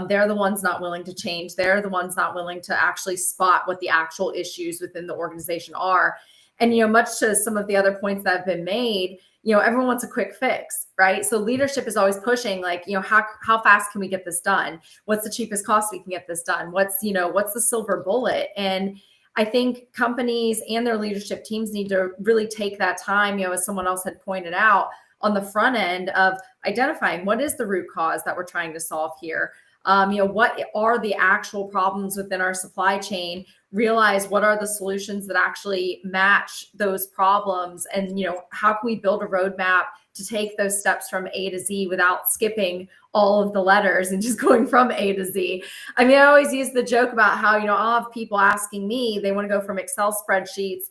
They're the ones not willing to change. They're the ones not willing to actually spot what the actual issues within the organization are. And much to some of the other points that have been made, everyone wants a quick fix, right? So leadership is always pushing, like, how fast can we get this done? What's the cheapest cost we can get this done? What's the silver bullet? And I think companies and their leadership teams need to really take that time, as someone else had pointed out, on the front end of identifying what is the root cause that we're trying to solve here. What are the actual problems within our supply chain? Realize what are the solutions that actually match those problems, and how can we build a roadmap to take those steps from A to Z without skipping all of the letters and just going from A to Z. I mean, I always use the joke about how, I'll have people asking me, they want to go from Excel spreadsheets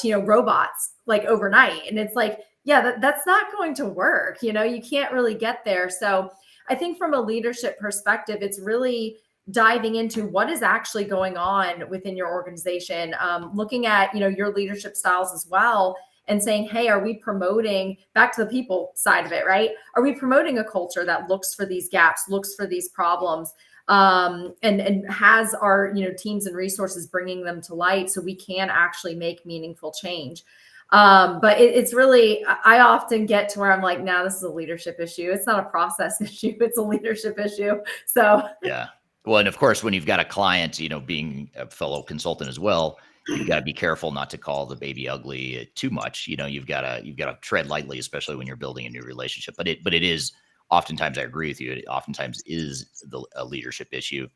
to, robots like overnight. And it's like, yeah, that's not going to work. You can't really get there. So I think from a leadership perspective, it's really diving into what is actually going on within your organization, looking at, your leadership styles as well, and saying, hey, are we promoting, back to the people side of it, right? Are we promoting a culture that looks for these gaps, looks for these problems, and has our, teams and resources bringing them to light so we can actually make meaningful change? But it's really, I often get to where I'm like, now this is a leadership issue. It's not a process issue. It's a leadership issue. So yeah. Well, and of course, when you've got a client, being a fellow consultant as well, you've got to be careful not to call the baby ugly too much. You've got to tread lightly, especially when you're building a new relationship. But it is oftentimes, I agree with you, it oftentimes is a leadership issue.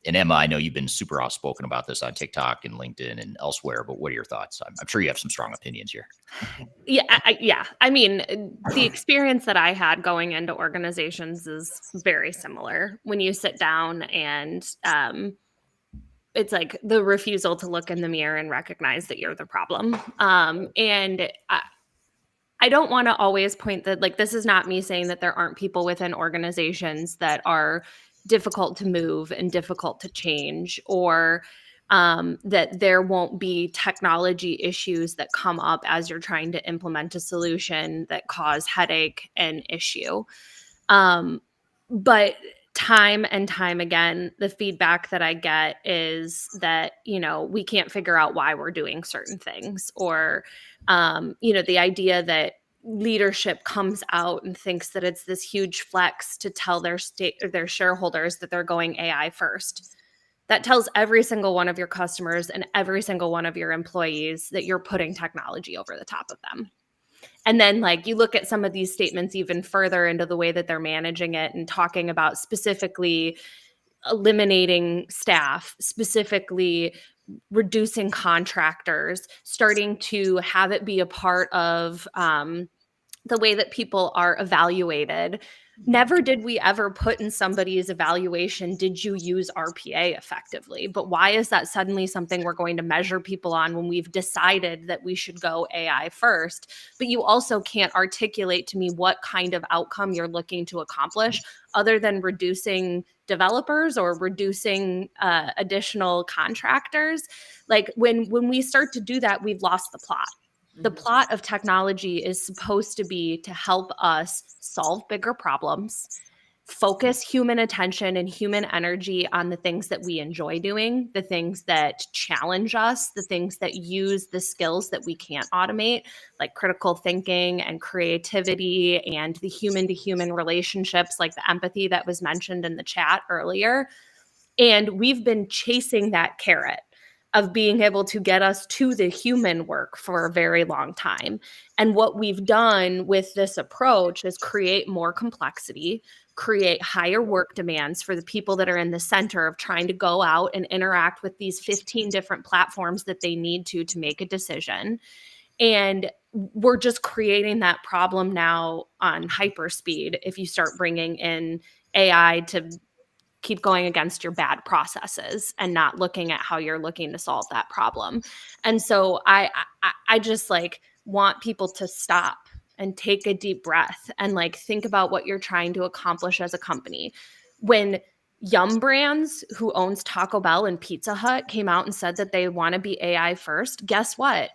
And Emma, I know you've been super outspoken about this on TikTok and LinkedIn and elsewhere, but what are your thoughts? I'm sure you have some strong opinions here. Yeah. I mean, the experience that I had going into organizations is very similar. When you sit down and it's like the refusal to look in the mirror and recognize that you're the problem. And I don't want to always point that, like, this is not me saying that there aren't people within organizations that are difficult to move and difficult to change, or that there won't be technology issues that come up as you're trying to implement a solution that cause headache and issue. But time and time again, the feedback that I get is that, we can't figure out why we're doing certain things, or, the idea that leadership comes out and thinks that it's this huge flex to tell their shareholders that they're going AI first. That tells every single one of your customers and every single one of your employees that you're putting technology over the top of them. And then, like, you look at some of these statements even further into the way that they're managing it and talking about specifically eliminating staff, specifically reducing contractors, starting to have it be a part of the way that people are evaluated. Never did we ever put in somebody's evaluation, did you use RPA effectively? But why is that suddenly something we're going to measure people on when we've decided that we should go AI first? But you also can't articulate to me what kind of outcome you're looking to accomplish other than reducing developers or reducing additional contractors. Like, when we start to do that, we've lost the plot. The plot of technology is supposed to be to help us solve bigger problems, focus human attention and human energy on the things that we enjoy doing, the things that challenge us, the things that use the skills that we can't automate, like critical thinking and creativity and the human to human relationships, like the empathy that was mentioned in the chat earlier. And we've been chasing that carrot of being able to get us to the human work for a very long time. And what we've done with this approach is create more complexity, create higher work demands for the people that are in the center of trying to go out and interact with these 15 different platforms that they need to make a decision. And we're just creating that problem now on hyperspeed if you start bringing in AI to keep going against your bad processes and not looking at how you're looking to solve that problem. And so I just, like, want people to stop and take a deep breath and, like, think about what you're trying to accomplish as a company. When Yum Brands, who owns Taco Bell and Pizza Hut, came out and said that they want to be AI first. Guess what?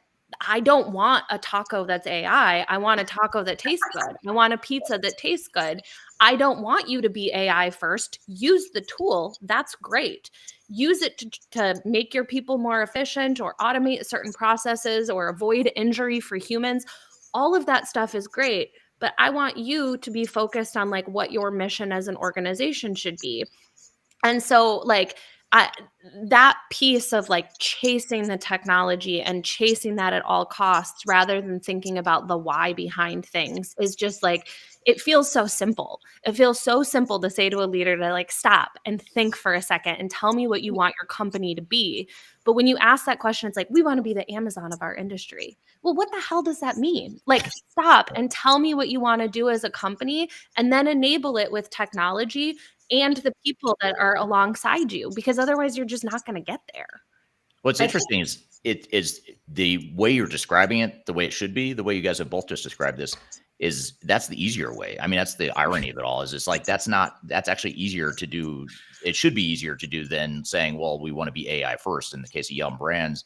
I don't want a taco that's AI. I want a taco that tastes good. I want a pizza that tastes good. I don't want you to be AI first. Use the tool. That's great. Use it to make your people more efficient or automate certain processes or avoid injury for humans. All of that stuff is great. But I want you to be focused on like what your mission as an organization should be. And so like that piece of like chasing the technology and chasing that at all costs rather than thinking about the why behind things is just like, it feels so simple. It feels so simple to say to a leader to like stop and think for a second and tell me what you want your company to be. But when you ask that question, it's like, we want to be the Amazon of our industry. Well, what the hell does that mean? Like, stop and tell me what you want to do as a company and then enable it with technology and the people that are alongside you, because otherwise you're just not going to get there. What's interesting is it is the way you're describing it, the way it should be, the way you guys have both just described this is that's the easier way. I mean, that's the irony of it all is it's like, that's actually easier to do. It should be easier to do than saying, well, we want to be AI first. In the case of Yum Brands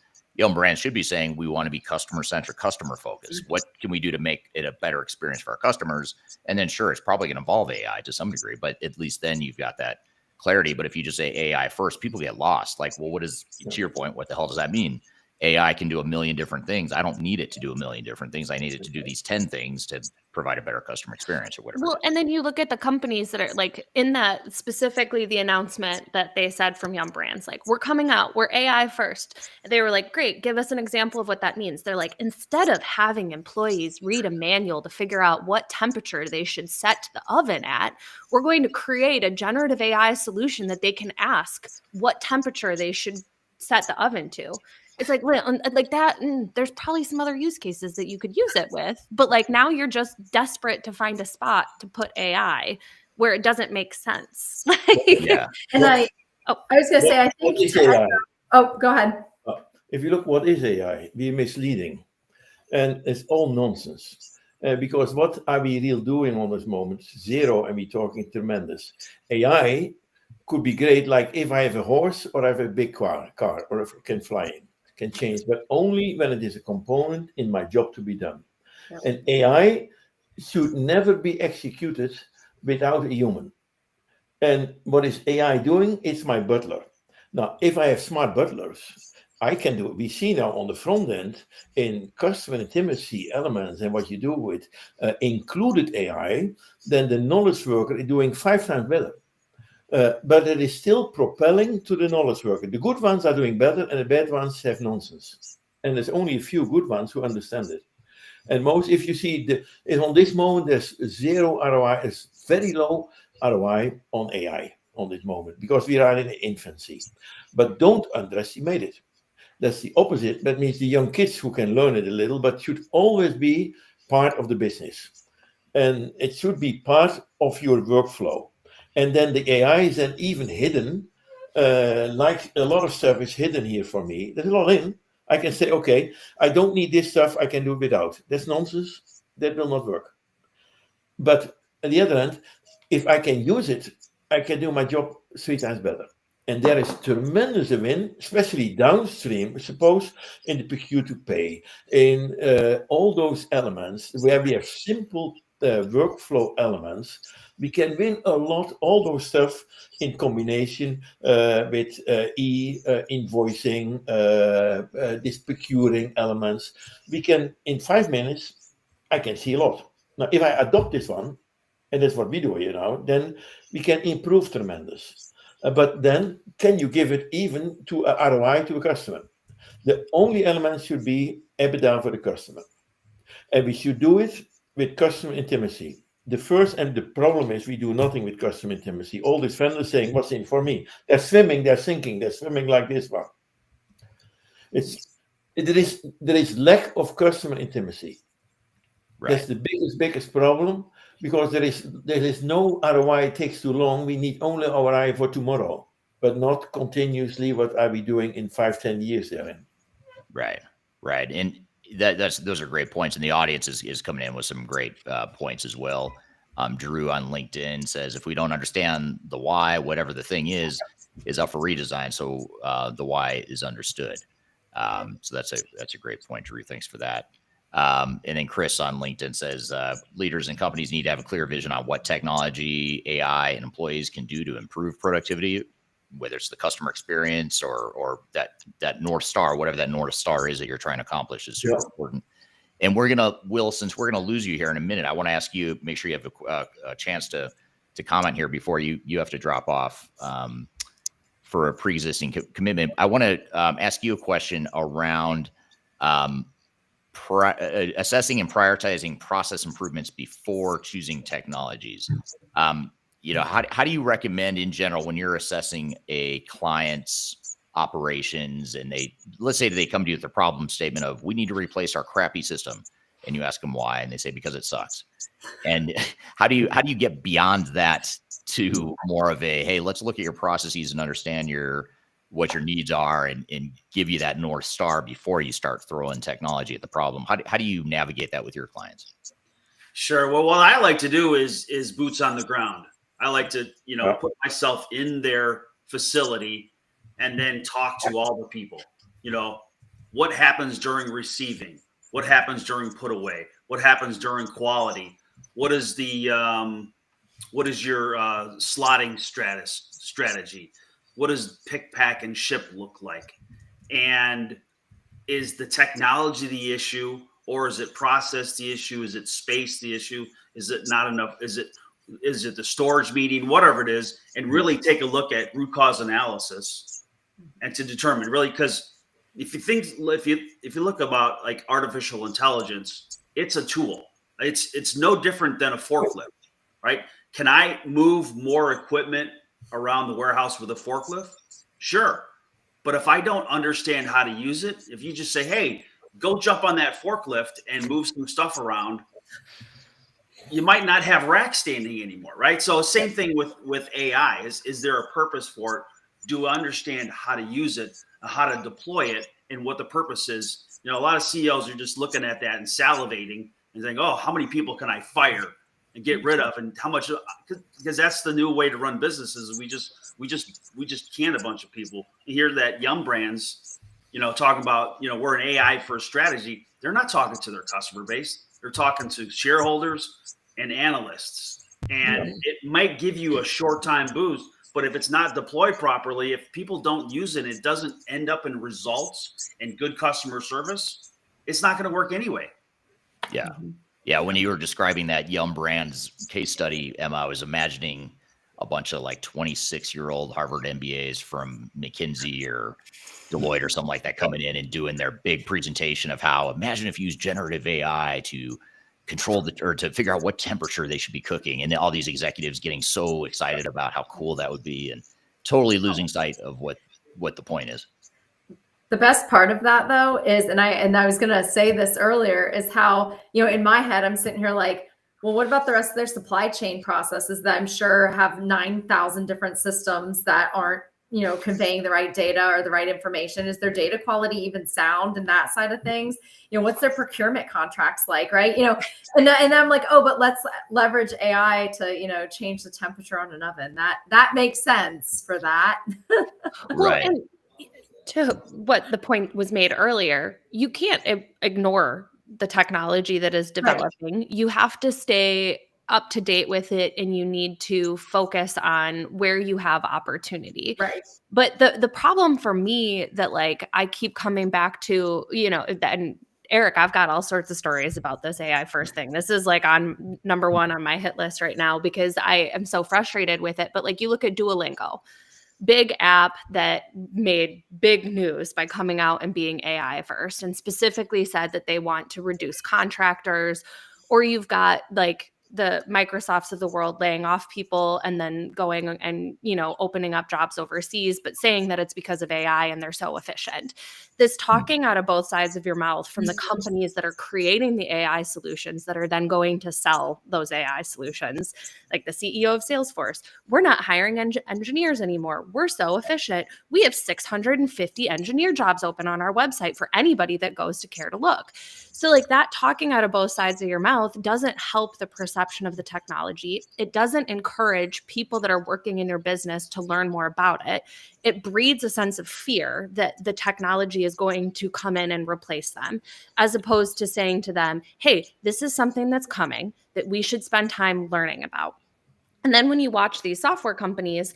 should be saying we want to be customer centric, customer focused. What can we do to make it a better experience for our customers? And then sure, it's probably going to involve AI to some degree, but at least then you've got that clarity. But if you just say AI first, people get lost. Like, well, what is, to your point, what the hell does that mean? AI can do a million different things. I don't need it to do a million different things. I need it to do these 10 things to provide a better customer experience or whatever. Well, and then you look at the companies that are like in that, specifically the announcement that they said from Yum Brands, like, we're coming out, we're AI first. They were like, great, give us an example of what that means. They're like, instead of having employees read a manual to figure out what temperature they should set the oven at, we're going to create a generative AI solution that they can ask what temperature they should set the oven to. It's like that. There's probably some other use cases that you could use it with, but like now you're just desperate to find a spot to put AI where it doesn't make sense. Yeah. And I was going to say, I think. What is AI? Oh, go ahead. If you look, what is AI? We're misleading, and it's all nonsense. Because what are we really doing on this moment? Zero, and we're talking tremendous. AI could be great, like if I have a horse or I have a big car, or if I can fly in. Can change, but only when it is a component in my job to be done. Yep. And AI should never be executed without a human. And what is AI doing? It's my butler. Now, if I have smart butlers, I can do it. We see now on the front end in customer intimacy elements and what you do with included AI, then the knowledge worker is doing 5 times better. But it is still propelling to the knowledge worker. The good ones are doing better, and the bad ones have nonsense. And there's only a few good ones who understand it. And most, if you see, on this moment, there's zero ROI, it's very low ROI on AI on this moment, because we are in infancy. But don't underestimate it. That's the opposite. That means the young kids who can learn it a little, but should always be part of the business. And it should be part of your workflow. And then the AI is then even hidden, like a lot of stuff is hidden here for me. There's a lot in. I can say, okay, I don't need this stuff. I can do it without. That's nonsense. That will not work. But on the other hand, if I can use it, I can do my job 3 times better. And there is tremendous win, especially downstream, suppose in the procure to pay, in all those elements where we have simple workflow elements. We can win a lot, all those stuff in combination with invoicing, this procuring elements. We can, in 5 minutes, I can see a lot. Now, if I adopt this one, and that's what we do here now, then we can improve tremendous. But then, can you give it even to a ROI to a customer? The only element should be EBITDA for the customer. And we should do it with customer intimacy. The first, and the problem is we do nothing with customer intimacy. All these vendors saying, what's in for me? They're swimming, they're sinking, they're swimming like this one. There is lack of customer intimacy. Right. That's the biggest problem, because there is no ROI. It takes too long. We need only ROI for tomorrow, but not continuously. What are we doing in 5-10 years therein? Right. And those are great points, and the audience is coming in with some great points as well. Drew on LinkedIn says, if we don't understand the why, whatever the thing is up for redesign. So the why is understood. So that's a great point, Drew. Thanks for that. And then Chris on LinkedIn says, leaders and companies need to have a clear vision on what technology, AI, and employees can do to improve productivity, whether it's the customer experience or that North Star, whatever that North Star is that you're trying to accomplish is super important. And we're gonna, Will, since we're gonna lose you here in a minute, I want to ask you, make sure you have a chance to comment here before you have to drop off for a pre-existing commitment. I want to ask you a question around assessing and prioritizing process improvements before choosing technologies. How do you recommend in general when you're assessing a client's operations and let's say they come to you with a problem statement of, we need to replace our crappy system, and you ask them why, and they say because it sucks. And how do you get beyond that to more of a, hey, let's look at your processes and understand what your needs are and give you that North Star before you start throwing technology at the problem? How do you navigate that with your clients? Sure. Well, what I like to do is boots on the ground. I like to, put myself in their facility and then talk to all the people. What happens during receiving? What happens during put away? What happens during quality? What is your slotting strategy? What does pick, pack, and ship look like? And is the technology the issue, or is it process the issue? Is it space the issue? Is it not enough? Is it the storage meeting? Whatever it is, and really take a look at root cause analysis and to determine really, because if you look about like artificial intelligence, it's a tool. It's no different than a forklift, right? Can I move more equipment around the warehouse with a forklift? Sure. But if I don't understand how to use it, if you just say, hey, go jump on that forklift and move some stuff around, you might not have rack standing anymore, right? So same thing with AI. Is there a purpose for it? Do I understand how to use it, how to deploy it, and what the purpose is? A lot of CEOs are just looking at that and salivating and saying, oh, how many people can I fire and get rid of, and how much? Because that's the new way to run businesses. We just can a bunch of people. You hear that Yum Brands, talking about, we're an AI first strategy. They're not talking to their customer base. They're talking to shareholders and analysts, and it might give you a short time boost. But if it's not deployed properly, if people don't use it, it doesn't end up in results and good customer service, it's not going to work anyway. Yeah. Yeah. When you were describing that Yum Brands case study, Emma, I was imagining a bunch of like 26-year-old Harvard MBAs from McKinsey or Deloitte or something like that coming in and doing their big presentation of how, imagine if you use generative AI to control or to figure out what temperature they should be cooking. And all these executives getting so excited about how cool that would be and totally losing sight of what the point is. The best part of that though is, and I was going to say this earlier, is how, in my head, I'm sitting here like, well, what about the rest of their supply chain processes that I'm sure have 9,000 different systems that aren't, conveying the right data or the right information? Is their data quality even sound in that side of things? What's their procurement contracts like, right? And I'm like, oh, but let's leverage AI to, change the temperature on an oven. That makes sense for that. Right. And to what the point was made earlier, you can't ignore the technology that is developing. Right. You have to stay up to date with it, and you need to focus on where you have opportunity. Right. But the problem for me that like I keep coming back to, and Eric, I've got all sorts of stories about this AI first thing. This is like on number one on my hit list right now because I am so frustrated with it. But like you look at Duolingo, big app that made big news by coming out and being AI first, and specifically said that they want to reduce contractors. Or you've got like the Microsofts of the world laying off people and then going and, opening up jobs overseas, but saying that it's because of AI and they're so efficient. This talking out of both sides of your mouth from the companies that are creating the AI solutions that are then going to sell those AI solutions, like the CEO of Salesforce. We're not hiring engineers anymore. We're so efficient. We have 650 engineer jobs open on our website for anybody that goes to care to look. So like that talking out of both sides of your mouth doesn't help the perception perception of the technology. It doesn't encourage people that are working in your business to learn more about it. It breeds a sense of fear that the technology is going to come in and replace them, as opposed to saying to them, hey, this is something that's coming that we should spend time learning about. And then when you watch these software companies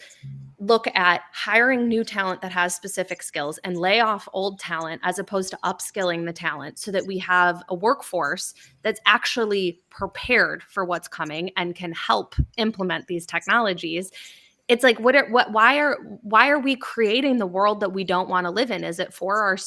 look at hiring new talent that has specific skills and lay off old talent as opposed to upskilling the talent so that we have a workforce that's actually prepared for what's coming and can help implement these technologies, it's like, why are we creating the world that we don't want to live in? Is it for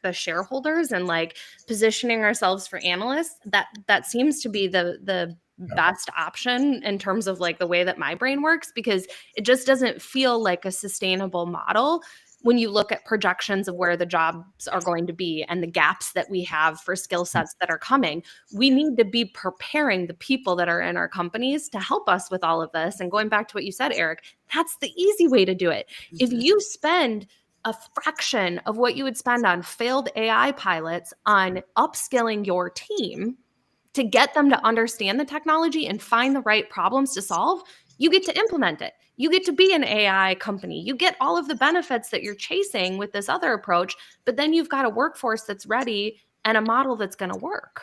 the shareholders and like positioning ourselves for analysts? That seems to be the best option in terms of like the way that my brain works, because it just doesn't feel like a sustainable model when you look at projections of where the jobs are going to be and the gaps that we have for skill sets that are coming. We need to be preparing the people that are in our companies to help us with all of this. And going back to what you said, Eric, that's the easy way to do it. If you spend a fraction of what you would spend on failed AI pilots on upskilling your team to get them to understand the technology and find the right problems to solve, you get to implement it. You get to be an AI company. You get all of the benefits that you're chasing with this other approach, but then you've got a workforce that's ready and a model that's going to work.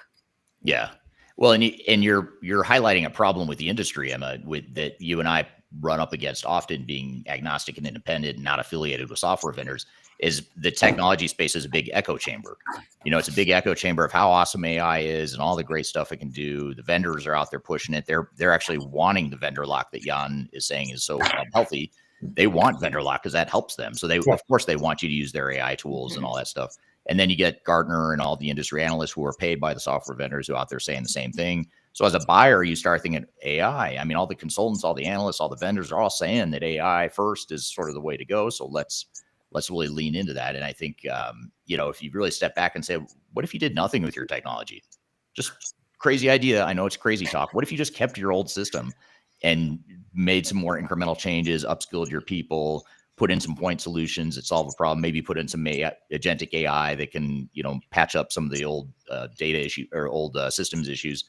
Yeah. Well, and you're highlighting a problem with the industry, Emma, with that you and I run up against often, being agnostic and independent and not affiliated with software vendors, is the technology space is a big echo chamber. It's a big echo chamber of how awesome AI is and all the great stuff it can do. The vendors are out there pushing it. They're actually wanting the vendor lock that Jan is saying is so healthy. They want vendor lock because that helps them. So of course they want you to use their AI tools and all that stuff. And then you get Gartner and all the industry analysts who are paid by the software vendors who are out there saying the same thing. So as a buyer, you start thinking AI. I mean, all the consultants, all the analysts, all the vendors are all saying that AI first is sort of the way to go. So let's really lean into that. And I think, if you really step back and say, what if you did nothing with your technology? Just crazy idea. I know it's crazy talk. What if you just kept your old system and made some more incremental changes, upskilled your people, put in some point solutions that solve a problem, maybe put in some agentic AI that can, patch up some of the old data issue or old systems issues.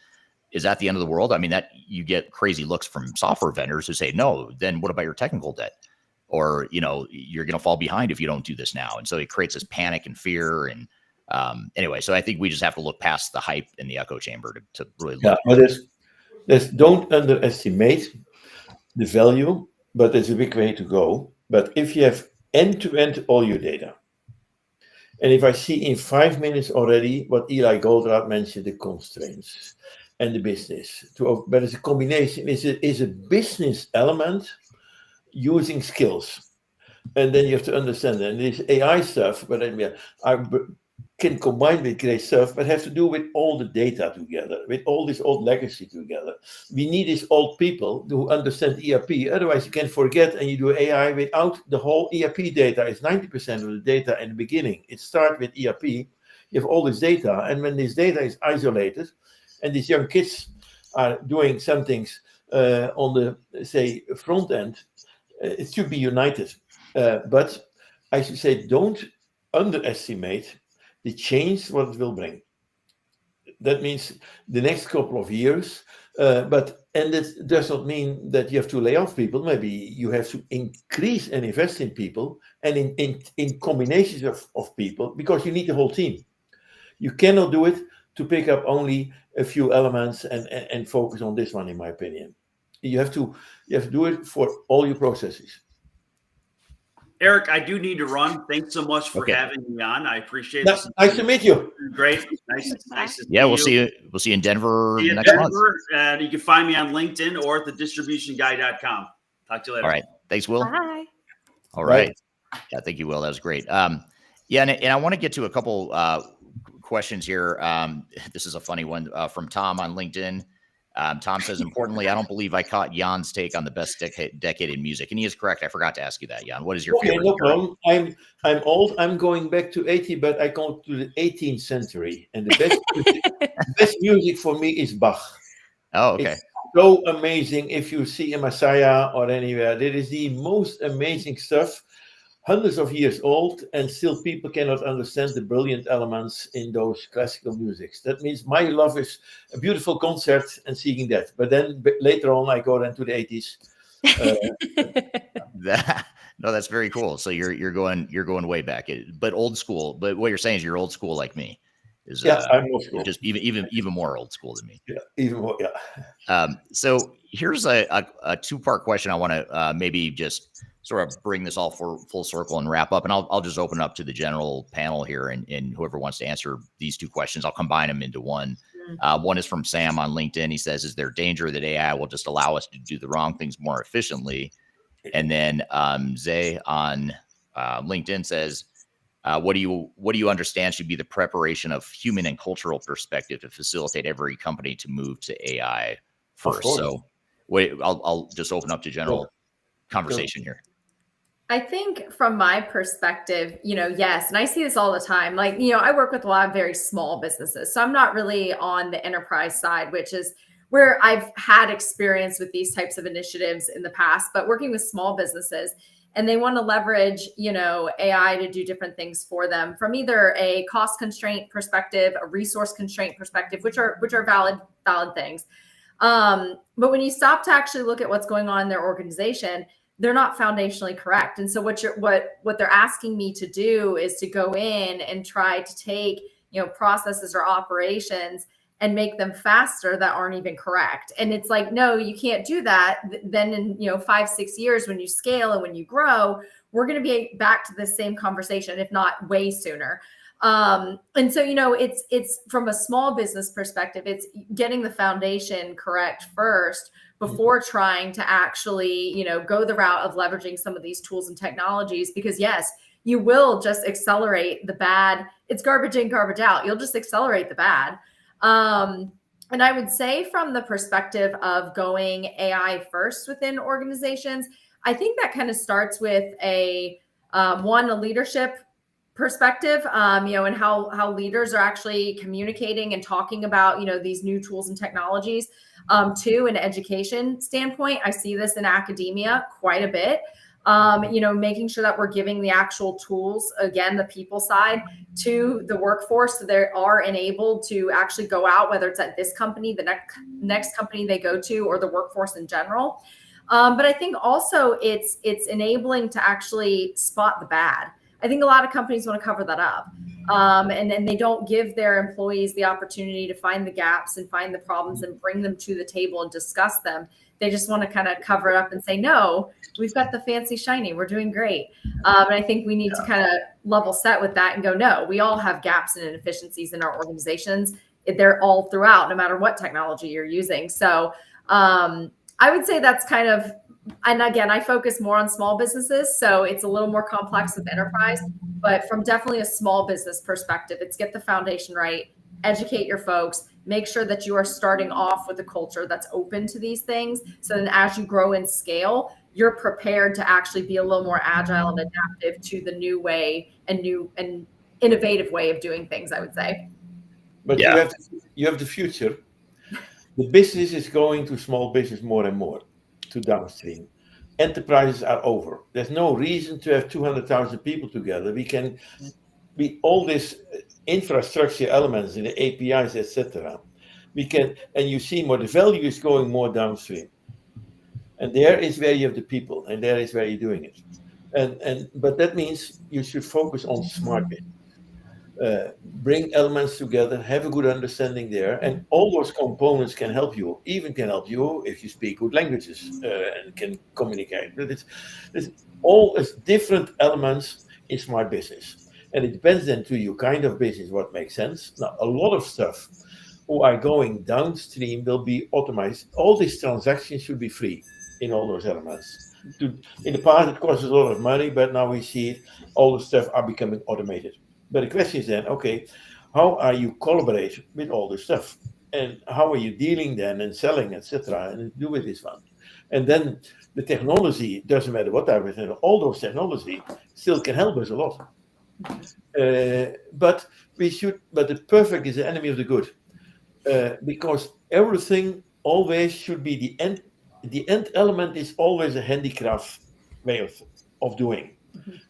Is that the end of the world? I mean, that you get crazy looks from software vendors who say, no, then what about your technical debt? Or, you're going to fall behind if you don't do this now. And so it creates this panic and fear. And anyway, so I think we just have to look past the hype in the echo chamber to really look. Yeah, but don't underestimate the value, but there's a big way to go. But if you have end-to-end all your data, and if I see in 5 minutes already what Eli Goldratt mentioned, the constraints and the business, but it's a combination, is a business element using skills. And then you have to understand that this AI stuff, but I can combine with great stuff, but have to do with all the data together, with all this old legacy together. We need these old people who understand ERP. Otherwise, you can forget and you do AI without the whole ERP data. It's 90% of the data in the beginning. It starts with ERP. You have all this data. And when this data is isolated and these young kids are doing some things on the, say, front end, it should be united. But I should say, don't underestimate the change what it will bring. That means the next couple of years, and it does not mean that you have to lay off people. Maybe you have to increase and invest in people and in combinations of people, because you need the whole team. You cannot do it to pick up only a few elements and focus on this one, in my opinion. You have to do it for all your processes. Eric, I do need to run. Thanks so much for having me on. I appreciate it. Nice to meet you. Great. Nice to yeah, we'll you. see you. We'll see you in Denver next month. And you can find me on LinkedIn or at thedistributionguy.com. Talk to you later. All right. Thanks, Will. Bye. All right. Yeah, thank you, Will. That was great. And I want to get to a couple questions here. This is a funny one from Tom on LinkedIn. Tom says, importantly, I don't believe I caught Jan's take on the best decade in music. And he is correct. I forgot to ask you that, Jan. What is your favorite? No problem. I'm old. I'm going back to 80, but I go to the 18th century. And the best music for me is Bach. Oh, okay. It's so amazing. If you see a Messiah or anywhere, it is the most amazing stuff. hundreds of years old, and still people cannot understand the brilliant elements in those classical musics. That means my love is a beautiful concert and seeing that. But then later on, I go into the 80s. No, that's very cool. So you're going way back, but old school. But what you're saying is you're old school like me. I'm old school. Just even more old school than me. Yeah, even more. Yeah. So here's a two-part question. I want to maybe just sort of bring this all full circle and wrap up, and I'll just open up to the general panel here, and whoever wants to answer these two questions, I'll combine them into one. One is from Sam on LinkedIn. He says, "Is there danger that AI will just allow us to do the wrong things more efficiently?" And then Zay on LinkedIn says, what do you understand should be the preparation of human and cultural perspective to facilitate every company to move to AI first? So I'll just open up to general conversation here. I think from my perspective, yes, and I see this all the time. Like, I work with a lot of very small businesses. So I'm not really on the enterprise side, which is where I've had experience with these types of initiatives in the past, but working with small businesses, and they want to leverage, AI to do different things for them from either a cost constraint perspective, a resource constraint perspective, which are valid things. But when you stop to actually look at what's going on in their organization, they're not foundationally correct. And so what they're asking me to do is to go in and try to take, processes or operations and make them faster that aren't even correct. And it's like, no, you can't do that. Then in 5-6 years, when you scale and when you grow, we're going to be back to the same conversation, if not way sooner. And so, it's from a small business perspective, it's getting the foundation correct first before trying to actually, go the route of leveraging some of these tools and technologies, because yes, you will just accelerate the bad. It's garbage in, garbage out. You'll just accelerate the bad. And I would say from the perspective of going AI first within organizations, I think that kind of starts with a leadership perspective, and how leaders are actually communicating and talking about, these new tools and technologies. To an education standpoint, I see this in academia quite a bit. Making sure that we're giving the actual tools, again, the people side, to the workforce so they are enabled to actually go out, whether it's at this company, the next company they go to, or the workforce in general. But I think also it's enabling to actually spot the bad. I think a lot of companies want to cover that up. And then they don't give their employees the opportunity to find the gaps and find the problems and bring them to the table and discuss them. They just want to kind of cover it up and say, no, we've got the fancy shiny, we're doing great. And I think we need to kind of level set with that and go, no, we all have gaps and inefficiencies in our organizations. They're all throughout, no matter what technology you're using. So I would say that's kind of, and again, I focus more on small businesses, so it's a little more complex with enterprise, but from definitely a small business perspective, it's get the foundation right, educate your folks, make sure that you are starting off with a culture that's open to these things. So then as you grow and scale, you're prepared to actually be a little more agile and adaptive to the new way and new and innovative way of doing things, I would say. But you have the future. The business is going to small business more and more, to downstream. Enterprises are over. There's no reason to have 200,000 people together. We can be all these infrastructure elements in the APIs, etc. We can, and you see more, the value is going more downstream. And there is where you have the people, and there is where you're doing it. But that means you should focus on smart business. Bring elements together, have a good understanding there, and all those components can help you. Even can help you if you speak good languages and can communicate. But it's all different elements in smart business, and it depends then to your kind of business what makes sense. Now, a lot of stuff who are going downstream will be automated. All these transactions should be free in all those elements. In the past, it costs a lot of money, but now we see it, all the stuff are becoming automated. But the question is then, okay, how are you collaborate with all this stuff? And how are you dealing then and selling, etc., and do with this one? And then the technology, doesn't matter what type of technology, all those technology still can help us a lot. But the perfect is the enemy of the good. Because everything always should be the end element is always a handicraft way of doing.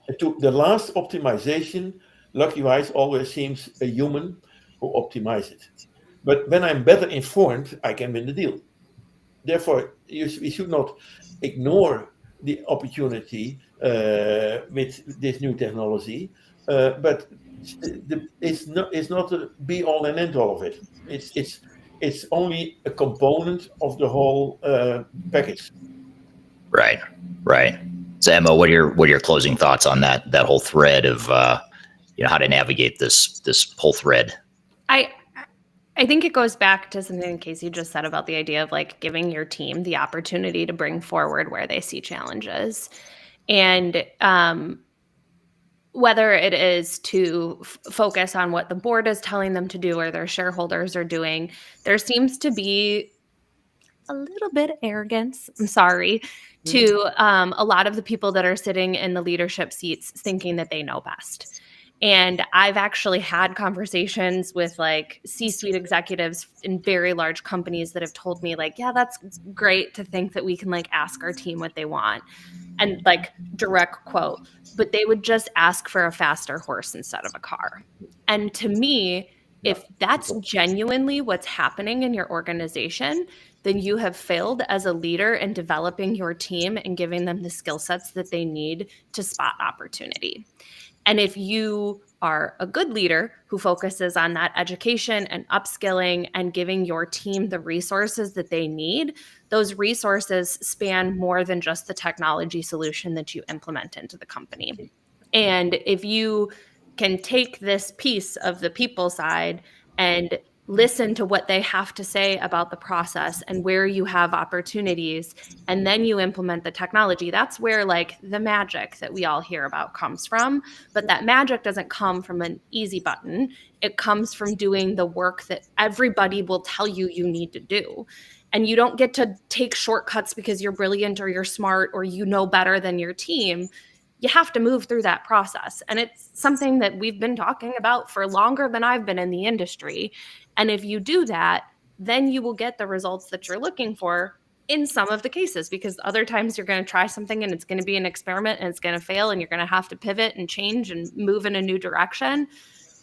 And to the last optimization, lucky-wise, always seems a human who optimizes it. But when I'm better informed, I can win the deal. Therefore, we should not ignore the opportunity with this new technology, but it's not a be all and end all of it. It's only a component of the whole package. Right, right. So Emma, what are your closing thoughts on that whole thread of how to navigate this whole thread? I think it goes back to something Casey just said about the idea of like giving your team the opportunity to bring forward where they see challenges. And whether it is to focus on what the board is telling them to do or their shareholders are doing, there seems to be a little bit of arrogance, I'm sorry, to a lot of the people that are sitting in the leadership seats thinking that they know best. And I've actually had conversations with like C-suite executives in very large companies that have told me like, yeah, that's great to think that we can like ask our team what they want. And like direct quote, but they would just ask for a faster horse instead of a car. And to me, if that's genuinely what's happening in your organization, then you have failed as a leader in developing your team and giving them the skill sets that they need to spot opportunity. And if you are a good leader who focuses on that education and upskilling and giving your team the resources that they need, those resources span more than just the technology solution that you implement into the company. And if you can take this piece of the people side and listen to what they have to say about the process and where you have opportunities, and then you implement the technology, that's where like the magic that we all hear about comes from. But that magic doesn't come from an easy button. It comes from doing the work that everybody will tell you you need to do. And you don't get to take shortcuts because you're brilliant or you're smart or you know better than your team. You have to move through that process. And it's something that we've been talking about for longer than I've been in the industry. And if you do that, then you will get the results that you're looking for in some of the cases, because other times you're going to try something and it's going to be an experiment and it's going to fail and you're going to have to pivot and change and move in a new direction.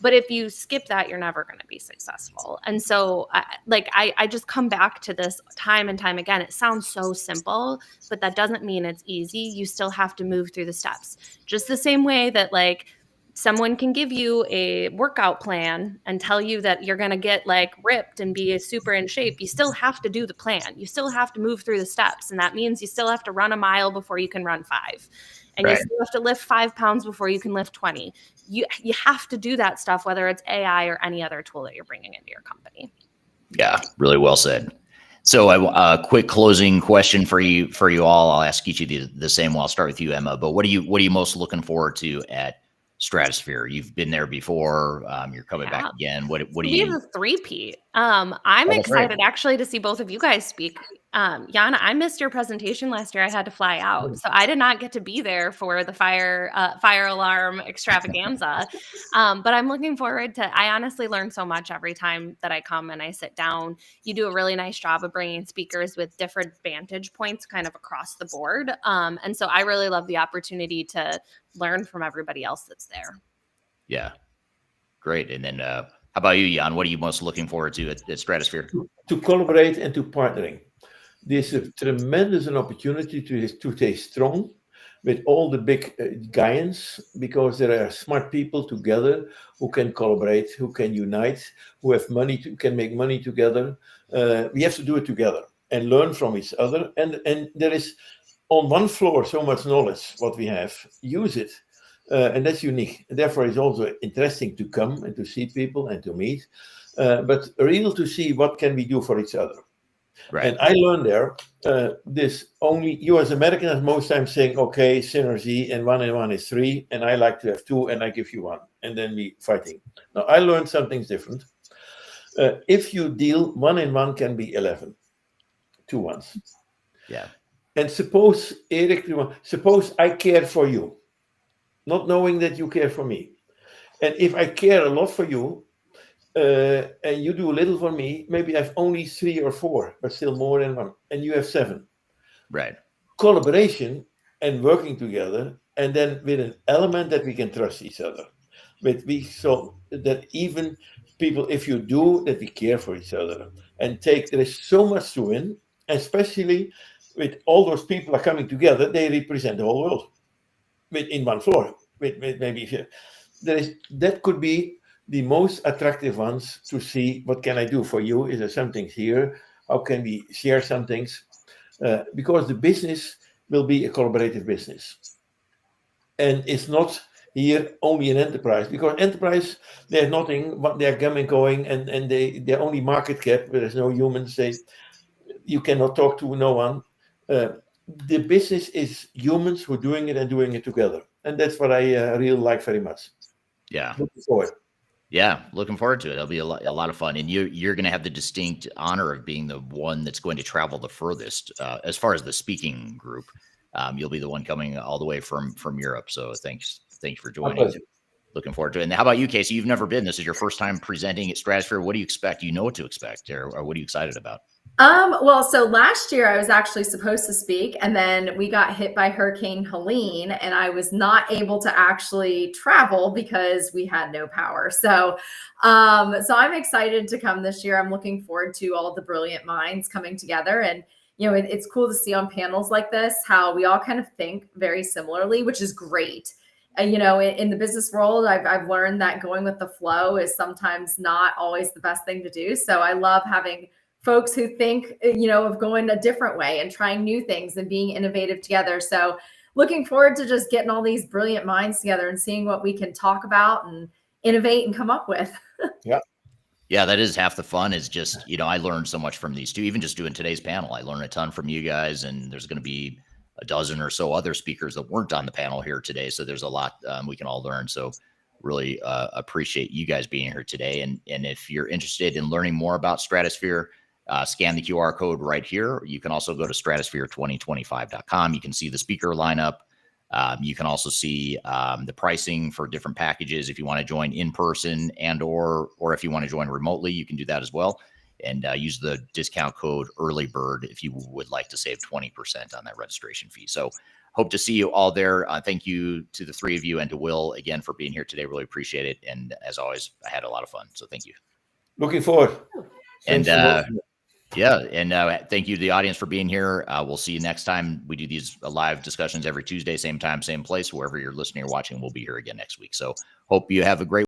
But if you skip that, you're never going to be successful. And so I just come back to this time and time again. It sounds so simple, but that doesn't mean it's easy. You still have to move through the steps. Just the same way that like someone can give you a workout plan and tell you that you're going to get like ripped and be super in shape. You still have to do the plan. You still have to move through the steps. And that means you still have to run a mile before you can run 5. And Right. you still have to lift 5 pounds before you can lift 20. You have to do that stuff, whether it's AI or any other tool that you're bringing into your company. Yeah, really well said. So a quick closing question for you all. I'll ask each of you the same. Well, I'll start with you, Emma. But what are you most looking forward to at Stratosphere? You've been there before. You're coming back again. What do We you? have a three-peat. I'm that's excited right. actually to see both of you guys speak. Jana, I missed your presentation last year. I had to fly out, so I did not get to be there for the fire alarm extravaganza. But I'm looking forward to. I honestly learn so much every time that I come and I sit down. You do a really nice job of bringing speakers with different vantage points, kind of across the board. And so I really love the opportunity to learn from everybody else that's there. Yeah, great. And then how about you, Jan? What are you most looking forward to at Stratosphere? To collaborate and to partnering. There's a tremendous an opportunity to stay strong with all the big giants, because there are smart people together who can collaborate, who can unite, who have money, can make money together. We have to do it together and learn from each other. And there is on one floor so much knowledge what we have. Use it. And that's unique. Therefore, it's also interesting to come and to see people and to meet, but real to see what can we do for each other. Right. And I learned there, this only you as Americans most times saying, okay, synergy and 1 and 1 is 3, and I like to have 2 and I give you 1, and then we fighting. Now I learned something different. If you deal 1 and 1 can be 11, 2 ones. Yeah. And suppose Eric, suppose I care for you, not knowing that you care for me. And if I care a lot for you, and you do a little for me, maybe I have only 3 or 4, but still more than 1, and you have 7. Right. Collaboration and working together and then with an element that we can trust each other. So that even people, if you do, that we care for each other and there is so much to win, especially with all those people are coming together, they represent the whole world in one floor. With maybe that could be the most attractive ones to see what can I do for you? Is there something here? How can we share some things? Because the business will be a collaborative business. And it's not here only an enterprise, because enterprise, there's nothing, they're coming, going, and they're only market cap, there's no humans, you cannot talk to no one. The business is humans who are doing it and doing it together. And that's what I really like very much. Yeah. Looking forward. Yeah, looking forward to it. It'll be a lot of fun, and you're going to have the distinct honor of being the one that's going to travel the furthest as far as the speaking group. You'll be the one coming all the way from Europe. So thanks for joining. Looking forward to it. And how about you, Casey? You've never been. This is your first time presenting at Stratosphere. What do you expect? Do you know what to expect, or what are you excited about? Well, so last year I was actually supposed to speak, and then we got hit by Hurricane Helene, and I was not able to actually travel because we had no power. So I'm excited to come this year. I'm looking forward to all the brilliant minds coming together. And, it's cool to see on panels like this how we all kind of think very similarly, which is great. In the business world, I've learned that going with the flow is sometimes not always the best thing to do. So I love having folks who think, of going a different way and trying new things and being innovative together. So looking forward to just getting all these brilliant minds together and seeing what we can talk about and innovate and come up with. Yeah. Yeah, that is half the fun, is just, I learned so much from these two, even just doing today's panel. I learned a ton from you guys, and there's going to be a dozen or so other speakers that weren't on the panel here today. So there's a lot we can all learn. So really appreciate you guys being here today. And if you're interested in learning more about Stratosphere, scan the QR code right here. You can also go to stratosphere2025.com. You can see the speaker lineup. You can also see the pricing for different packages. If you want to join in person or if you want to join remotely, you can do that as well. And use the discount code EARLYBIRD if you would like to save 20% on that registration fee. So hope to see you all there. Thank you to the three of you and to Will again for being here today. Really appreciate it. And as always, I had a lot of fun. So thank you. Looking forward. And thank you to the audience for being here. We'll see you next time. We do these live discussions every Tuesday, same time, same place. Wherever you're listening or watching, we'll be here again next week. So hope you have a great